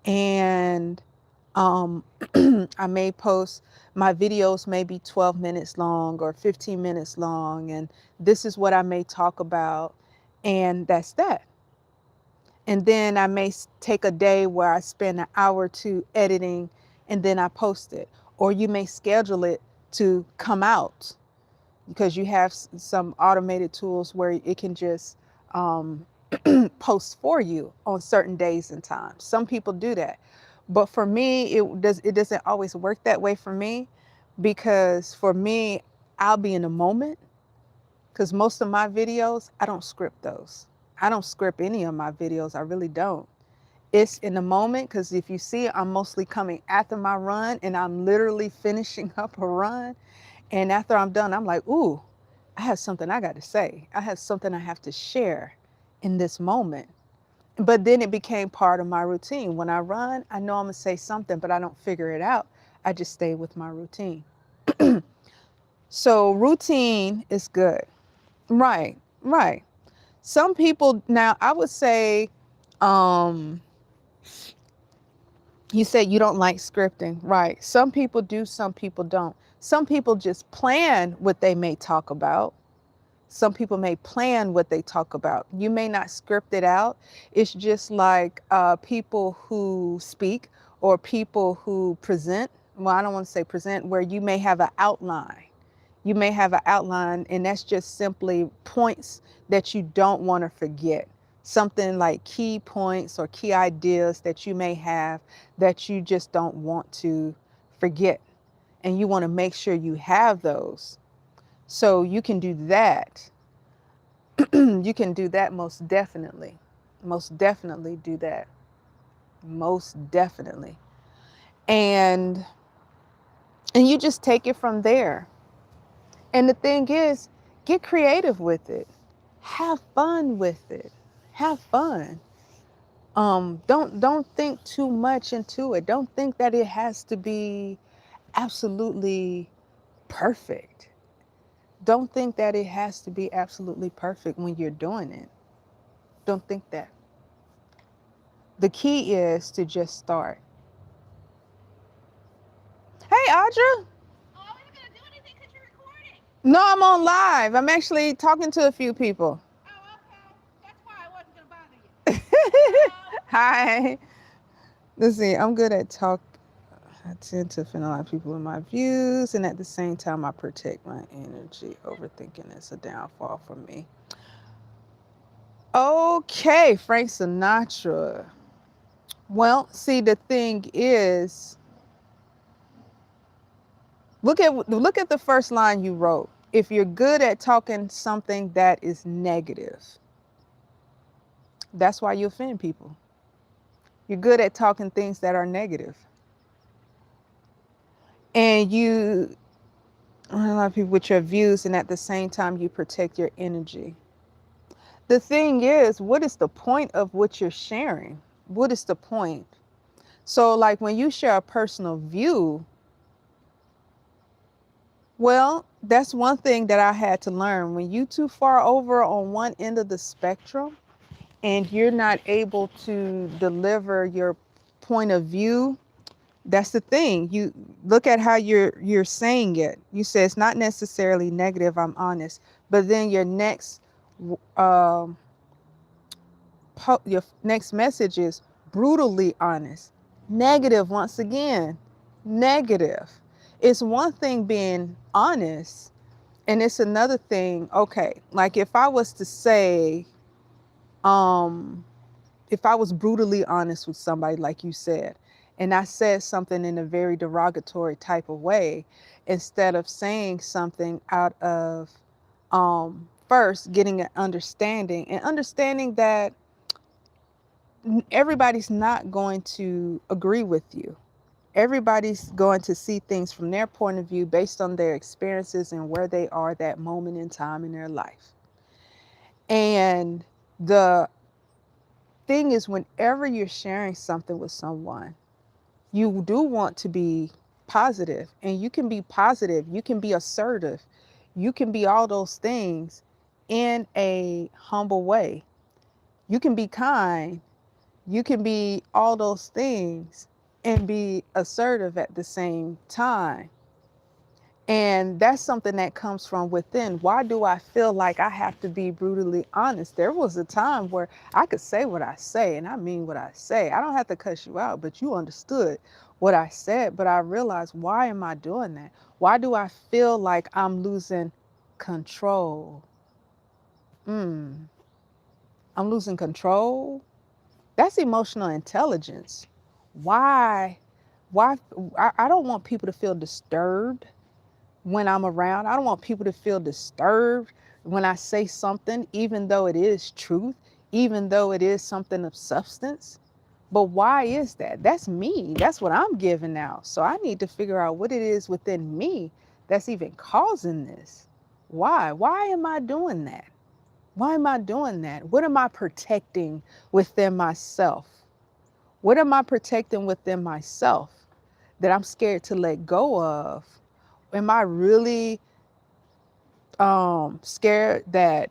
and I may post, my videos may be 12 minutes long or 15 minutes long. And this is what I may talk about. And that's that. And then I may take a day where I spend an hour or two editing and then I post it. Or you may schedule it to come out because you have some automated tools where it can just post for you on certain days and times. Some people do that. But for me, it doesn't always work that way for me, because for me, I'll be in a moment, because most of my videos, I don't script those. I don't script any of my videos. I really don't. It's in the moment, because if you see, I'm mostly coming after my run and I'm literally finishing up a run. And after I'm done, I'm like, ooh, I have something I got to say. I have something I have to share in this moment. But then it became part of my routine. When I run, I know I'm going to say something, but I don't figure it out. I just stay with my routine. So routine is good. Right, right. Some people, now I would say, you said you don't like scripting, right? Some people do, some people don't. Some people just plan what they may talk about. Some people may plan what they talk about. You may not script it out. It's just like people who speak or people who present. Well, I don't want to say present, where you may have an outline. You may have an outline, and that's just simply points that you don't want to forget. Something like key points or key ideas that you may have that you just don't want to forget. And you want to make sure you have those. So you can do that. You can do that most definitely. Most definitely do that. Most definitely. And you just take it from there. And the thing is, get creative with it. Have fun with it. Have fun. Don't think too much into it. Don't think that it has to be absolutely perfect. Don't think that it has to be absolutely perfect when you're doing it. Don't think that. The key is to just start. Hey, Audra. No, I'm on live. I'm actually talking to a few people. Oh, okay. That's why I wasn't going to bother you. Hi. Let's see. I'm good at talk. I tend to offend a lot of people with my views, and at the same time, I protect my energy. Overthinking is a downfall for me. Okay, Frank Sinatra. Well, see, the thing is, look at the first line you wrote. If you're good at talking something that is negative, that's why you offend people. You're good at talking things that are negative. And you, a lot of people with your views, and at the same time, you protect your energy. The thing is, what is the point of what you're sharing? What is the point? So, like when you share a personal view, well, that's one thing that I had to learn. When you too far over on one end of the spectrum, and you're not able to deliver your point of view, that's the thing. You look at how you're saying it. You say it's not necessarily negative, I'm honest, but then um your next message is brutally honest. Negative once again. Negative. It's one thing being honest, and it's another thing, okay, like if I was to say, um, if I was brutally honest with somebody, like you said, and I said something in a very derogatory type of way, instead of saying something out of first getting an understanding and understanding that everybody's not going to agree with you. Everybody's going to see things from their point of view based on their experiences and where they are that moment in time in their life. And the thing is, whenever you're sharing something with someone, you do want to be positive, and you can be positive, you can be assertive, you can be all those things in a humble way. You can be kind, you can be all those things and be assertive at the same time. And that's something that comes from within. Why do I feel like I have to be brutally honest? There was a time where I could say what I say, and I mean what I say. I don't have to cuss you out, but you understood what I said. But I realized, why am I doing that? Why do I feel like I'm losing control? I'm losing control. That's emotional intelligence. Why? Why? I don't want people to feel disturbed when I'm around. I don't want people to feel disturbed when I say something, even though it is truth, even though it is something of substance. But why is that? That's me. That's what I'm giving out. So I need to figure out what it is within me that's even causing this. Why? Why am I doing that? Why am I doing that? What am I protecting within myself? What am I protecting within myself that I'm scared to let go of? Am I really scared that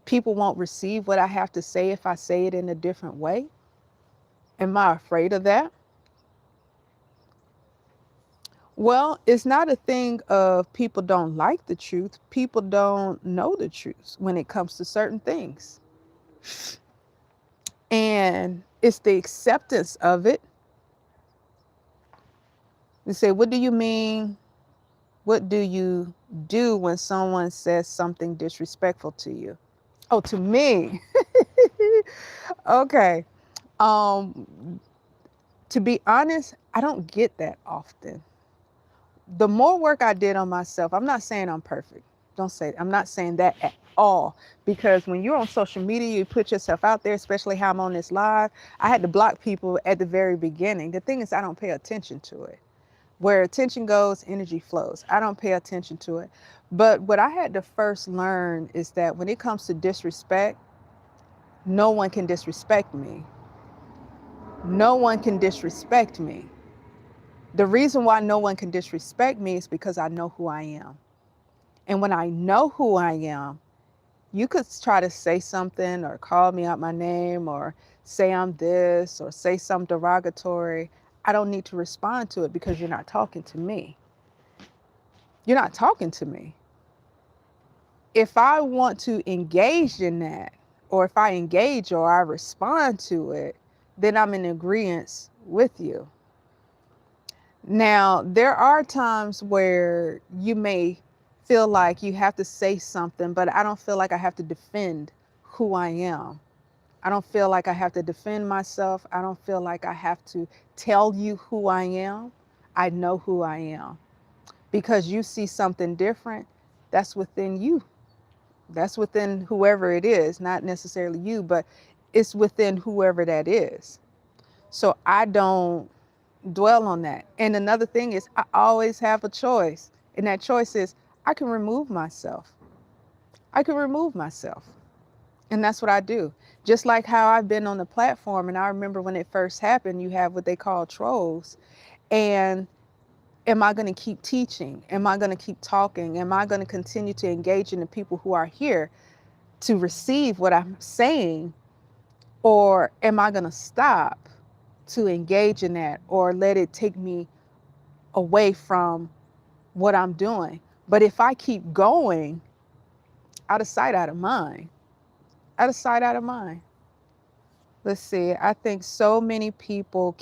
people won't receive what I have to say if I say it in a different way? Am I afraid of that? Well, it's not a thing of people don't like the truth. People don't know the truth when it comes to certain things. And it's the acceptance of it. You say, what do you mean? What do you do when someone says something disrespectful to you? Oh, to me. Okay. Um, to be honest, I don't get that often. The more work I did on myself, I'm not saying I'm perfect. Don't say, I'm not saying that at all. Because when you're on social media, you put yourself out there, especially how I'm on this live. I had to block people at the very beginning. The thing is, I don't pay attention to it. Where attention goes, energy flows. I don't pay attention to it. But what I had to first learn is that when it comes to disrespect, no one can disrespect me. No one can disrespect me. The reason why no one can disrespect me is because I know who I am. And when I know who I am, you could try to say something or call me out my name or say I'm this or say something derogatory. I don't need to respond to it because you're not talking to me. You're not talking to me. If I want to engage in that, or if I engage or I respond to it, then I'm in agreement with you. Now, there are times where you may feel like you have to say something, but I don't feel like I have to defend who I am. I don't feel like I have to defend myself. I don't feel like I have to tell you who I am. I know who I am. Because you see something different, that's within you. That's within whoever it is, not necessarily you, but it's within whoever that is. So I don't dwell on that. And another thing is, I always have a choice. And that choice is, I can remove myself. I can remove myself. And that's what I do. Just like how I've been on the platform. And I remember when it first happened, you have what they call trolls. And am I going to keep teaching? Am I going to keep talking? Am I going to continue to engage in the people who are here to receive what I'm saying? Or am I going to stop to engage in that or let it take me away from what I'm doing? But if I keep going, out of sight, out of mind, out of sight, out of mind. Let's see. I think so many people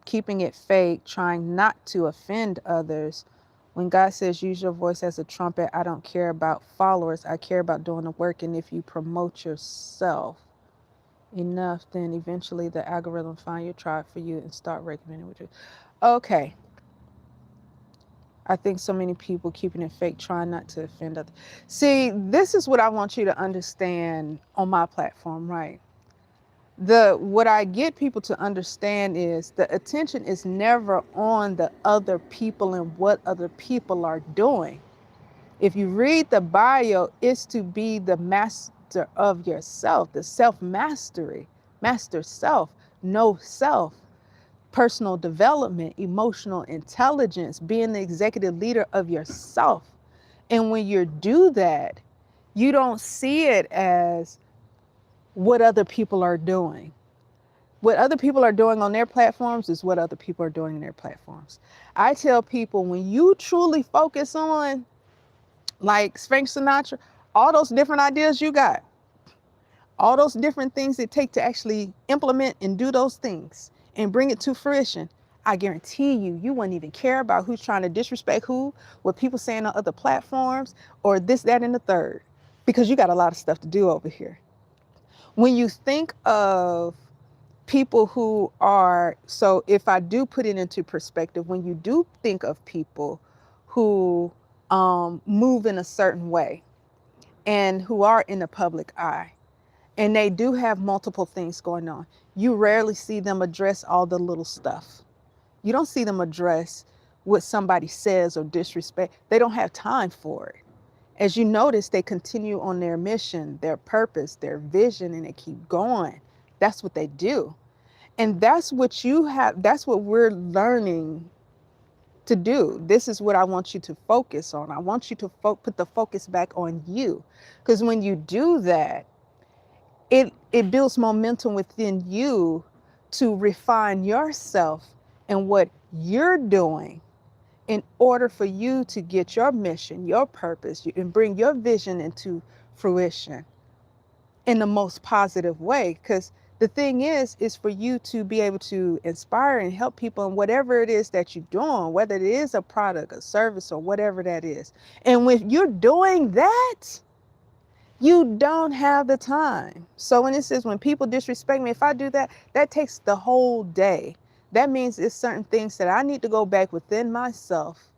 keeping it fake, trying not to offend others. When God says use your voice as a trumpet, I don't care about followers. I care about doing the work. And if you promote yourself enough, then eventually the algorithm find your tribe for you and start recommending with you. Okay. I think so many people keeping it fake, trying not to offend others. See, this is what I want you to understand on my platform, right? What I get people to understand is the attention is never on the other people and what other people are doing. If you read the bio, it's to be the master of yourself, the self-mastery, master self, know self, personal development, emotional intelligence, being the executive leader of yourself. And when you do that, you don't see it as what other people are doing. What other people are doing on their platforms is what other people are doing in their platforms. I tell people, when you truly focus on, like Frank Sinatra, all those different ideas you got, all those different things it take to actually implement and do those things and bring it to fruition, I guarantee you, you wouldn't even care about who's trying to disrespect who, what people saying on other platforms, or this, that, and the third, because you got a lot of stuff to do over here. When you think of people who are, so if I do put it into perspective, when you do think of people who move in a certain way and who are in the public eye, and they do have multiple things going on, you rarely see them address all the little stuff. You don't see them address what somebody says or disrespect. They don't have time for it. As you notice, they continue on their mission, their purpose, their vision, and they keep going. That's what they do. And that's what you have, that's what we're learning to do. This is what I want you to focus on. I want you to put the focus back on you. Because when you do that, it builds momentum within you to refine yourself and what you're doing in order for you to get your mission, your purpose, and bring your vision into fruition in the most positive way. Because the thing is for you to be able to inspire and help people in whatever it is that you're doing, whether it is a product, a service, or whatever that is. And when you're doing that, you don't have the time. So when it says, when people disrespect me, if I do that, that takes the whole day. That means it's certain things that I need to go back within myself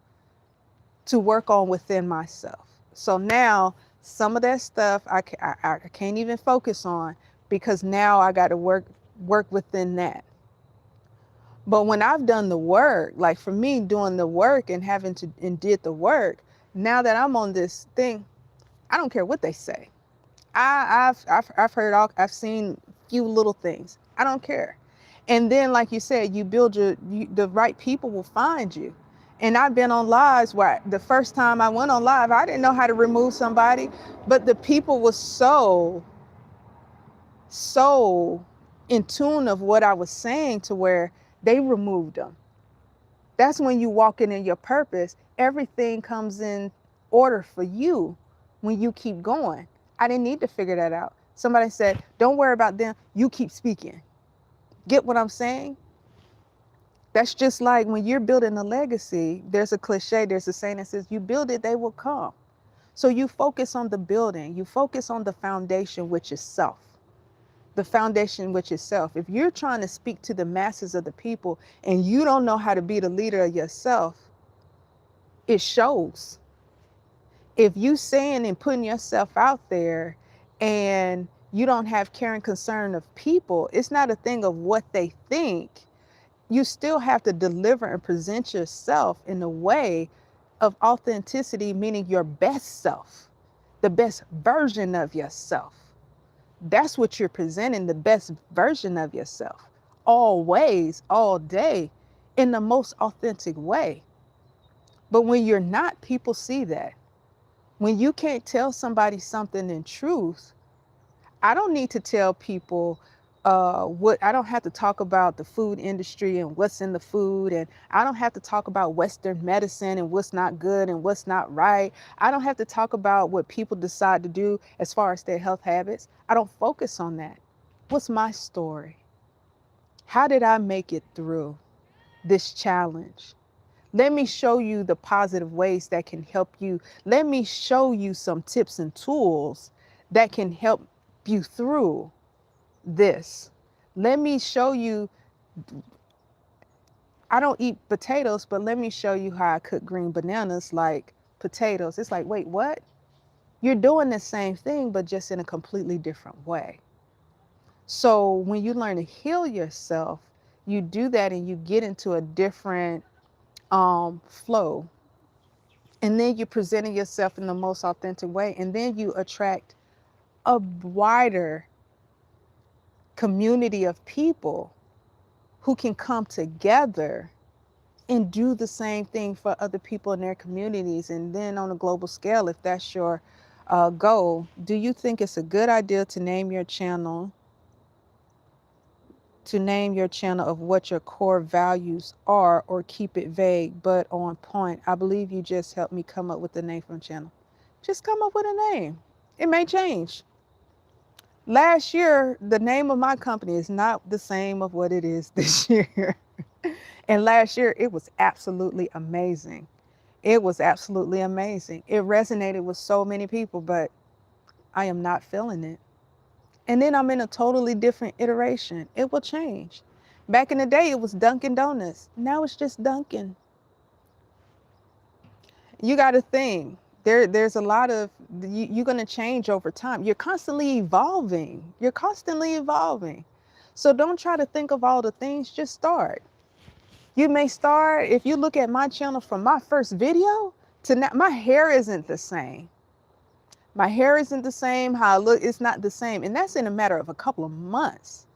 to work on within myself. So now some of that stuff I can't even focus on, because now I got to work within that. But when I've done the work, like for me doing the work and having to and did the work, now that I'm on this thing, I don't care what they say. I've heard all, I've seen few little things. I don't care. And then, like you said, you build the right people will find you. And I've been on lives where the first time I went on live, I didn't know how to remove somebody, but the people was so in tune of what I was saying to where they removed them. That's when you walk in your purpose. Everything comes in order for you when you keep going. I didn't need to figure that out. Somebody said, don't worry about them. You keep speaking. Get what I'm saying? That's just like when you're building a legacy, there's a cliche, there's a saying that says, you build it, they will come. So you focus on the building. You focus on the foundation, which is self. The foundation, which is self. If you're trying to speak to the masses of the people and you don't know how to be the leader of yourself, it shows. If you saying and putting yourself out there and you don't have care and concern of people, it's not a thing of what they think. You still have to deliver and present yourself in a way of authenticity, meaning your best self, the best version of yourself. That's what you're presenting, the best version of yourself, always, all day, in the most authentic way. But when you're not, people see that. When you can't tell somebody something in truth, I don't need to tell people what I don't have to talk about the food industry and what's in the food, and I don't have to talk about Western medicine and what's not good and what's not right. I don't have to talk about what people decide to do as far as their health habits. I don't focus on that. What's my story? How did I make it through this challenge? Let me show you the positive ways that can help you. Let me show you some tips and tools that can help you through this. Let me show you, I don't eat potatoes, but let me show you how I cook green bananas like potatoes. It's like, wait, what? You're doing the same thing, but just in a completely different way. So when you learn to heal yourself, you do that and you get into a different flow. And then you're presenting yourself in the most authentic way. And then you attract a wider community of people who can come together and do the same thing for other people in their communities. And then on a global scale, if that's your goal, do you think it's a good idea to name your channel, of what your core values are, or keep it vague but on point? I believe you just helped me come up with the name for the channel. Just come up with a name. It may change. Last year, the name of my company is not the same of what it is this year. And last year, it was absolutely amazing. It was absolutely amazing. It resonated with so many people, but I am not feeling it. And then I'm in a totally different iteration. It will change. Back in the day, it was Dunkin' Donuts. Now it's just Dunkin'. You got to think. There's a lot of, you're going to change over time. You're constantly evolving. You're constantly evolving. So don't try to think of all the things, just start. You may start, if you look at my channel from my first video to now, my hair isn't the same. My hair isn't the same. How I look, it's not the same. And that's in a matter of a couple of months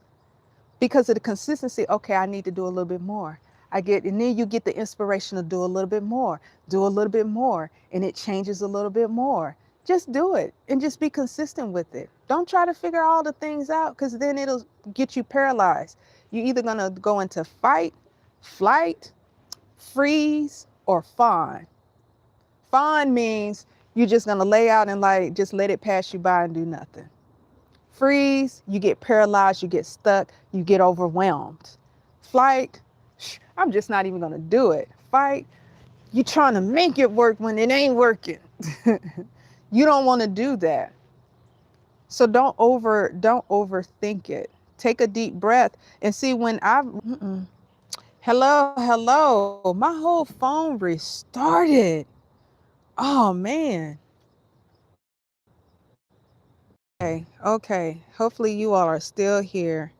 because of the consistency. Okay, I need to do a little bit more. And then you get the inspiration to do a little bit more, do a little bit more, and it changes a little bit more. Just do it and just be consistent with it. Don't try to figure all the things out because then it'll get you paralyzed. You're either going to go into fight, flight, freeze, or fawn. Fawn means you're just going to lay out and like just let it pass you by and do nothing. Freeze, you get paralyzed, you get stuck, you get overwhelmed. Flight, I'm just not even going to do it. Fight, you're trying to make it work when it ain't working. You don't want to do that. So don't overthink it. Take a deep breath and see when hello. My whole phone restarted. Oh man. Okay. Hopefully you all are still here.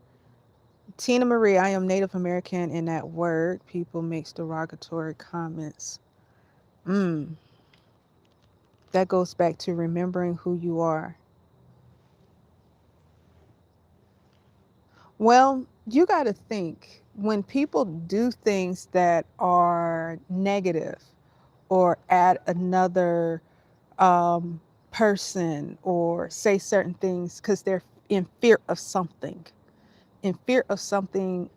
Tina Marie, I am Native American, and that word people makes derogatory comments. That goes back to remembering who you are. Well, you got to think when people do things that are negative or add another person or say certain things because they're in fear of something,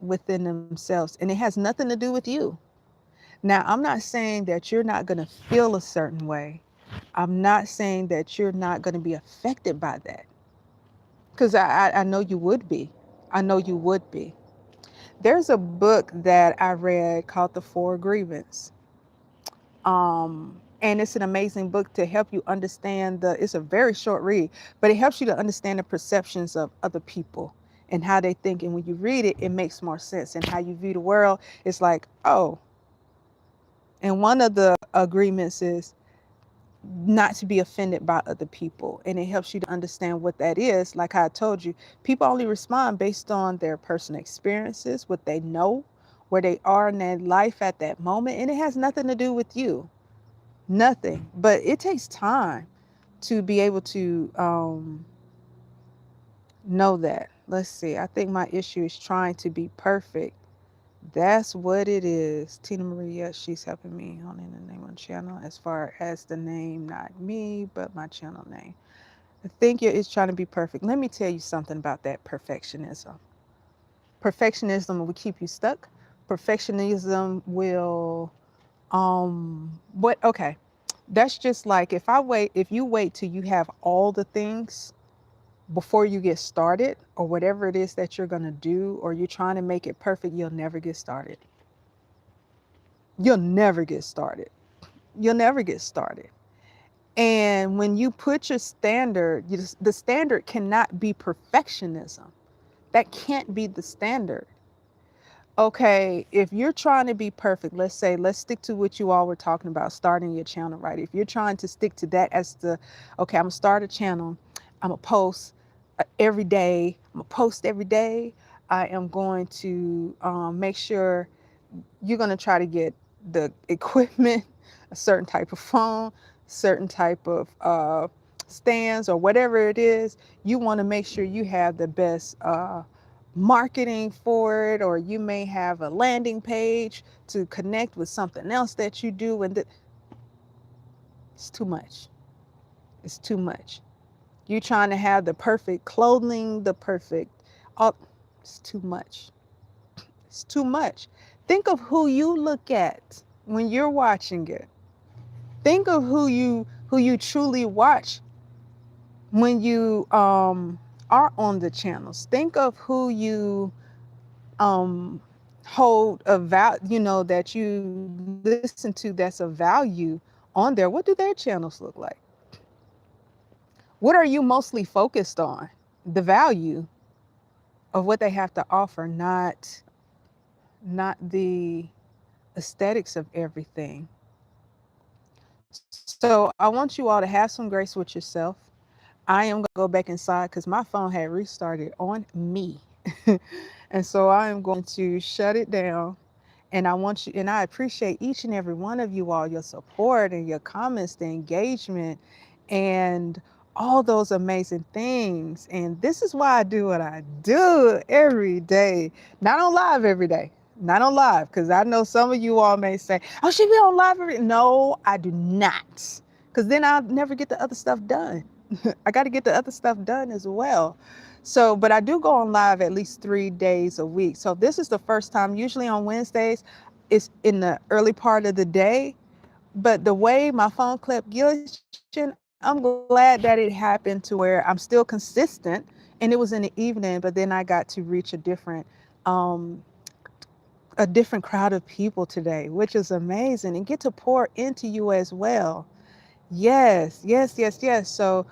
within themselves, and it has nothing to do with you. Now, I'm not saying that you're not going to feel a certain way. I'm not saying that you're not going to be affected by that because I know you would be. I know you would be. There's a book that I read called The Four Agreements. And it's an amazing book to help you understand it's a very short read, but it helps you to understand the perceptions of other people and how they think. And when you read it, it makes more sense. And how you view the world, it's like, oh, and one of the agreements is not to be offended by other people. And it helps you to understand what that is. Like I told you, people only respond based on their personal experiences, what they know, where they are in their life at that moment. And it has nothing to do with you. Nothing. But it takes time to be able to know that. Let's see. I think my issue is trying to be perfect. That's what it is. Tina Maria, she's helping me on in the name of the channel as far as the name, not me, but my channel name. I think it's trying to be perfect. Let me tell you something about that perfectionism. Perfectionism will keep you stuck. Perfectionism will what okay. That's just like if you wait till you have all the things before you get started or whatever it is that you're going to do or you're trying to make it perfect, you'll never get started. You'll never get started. You'll never get started. And when you put your standard, the standard cannot be perfectionism. That can't be the standard. Okay, if you're trying to be perfect, let's stick to what you all were talking about, starting your channel, right? If you're trying to stick to that as okay, I'm gonna start a channel, I'm gonna post every day, I'm gonna post every day, I am going to make sure you're going to try to get the equipment, a certain type of phone, certain type of stands or whatever it is. You want to make sure you have the best marketing for it, or you may have a landing page to connect with something else that you do. And it's too much. It's too much. You trying to have the perfect clothing, the perfect, all, it's too much. It's too much. Think of who you look at when you're watching it. Think of who you truly watch when you are on the channels. Think of who you um, hold a that you listen to that's a value on there. What do their channels look like? What are you mostly focused on? The value of what they have to offer, not the aesthetics of everything. So I want you all to have some grace with yourself. I am going to go back inside because my phone had restarted on me. And so I am going to shut it down. And I appreciate each and every one of you all, your support and your comments, the engagement, and all those amazing things. And this is why I do what I do every day. Not on live every day. Not on live, because I know some of you all may say, oh, she be on live every day. No, I do not. Because then I'll never get the other stuff done. I got to get the other stuff done as well. So, but I do go on live at least 3 days a week. So this is the first time. Usually on Wednesdays, it's in the early part of the day. But the way my phone kept glitching, I'm glad that it happened to where I'm still consistent. And it was in the evening, but then I got to reach um, a different crowd of people today, which is amazing, and get to pour into you as well. Yes, yes, yes, yes. So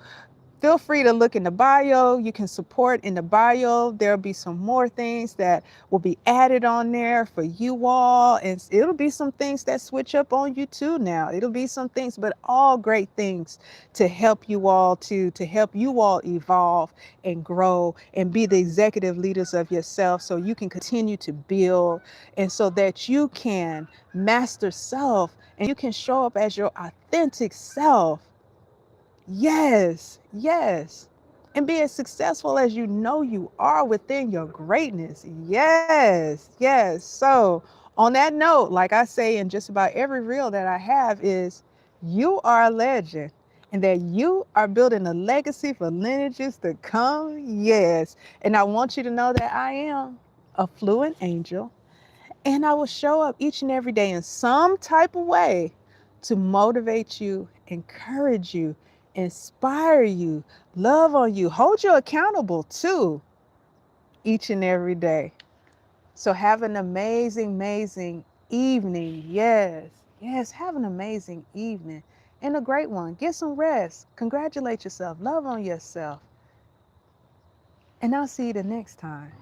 feel free to look in the bio. You can support in the bio. There'll be some more things that will be added on there for you all. And it'll be some things that switch up on you too now. It'll be some things, but all great things to help you all to help you all evolve and grow and be the executive leaders of yourself so you can continue to build and so that you can master self and you can show up as your authentic self. Yes, yes. And be as successful as you know you are within your greatness. Yes, yes. So, on that note, like I say in just about every reel that I have, is you are a legend and that you are building a legacy for lineages to come. Yes. And I want you to know that I am a fluent angel and I will show up each and every day in some type of way to motivate you, encourage you, inspire you, love on you, hold you accountable too, each and every day. So have an amazing, amazing evening. Yes, yes, have an amazing evening and a great one. Get some rest. Congratulate yourself. Love on yourself. And I'll see you the next time.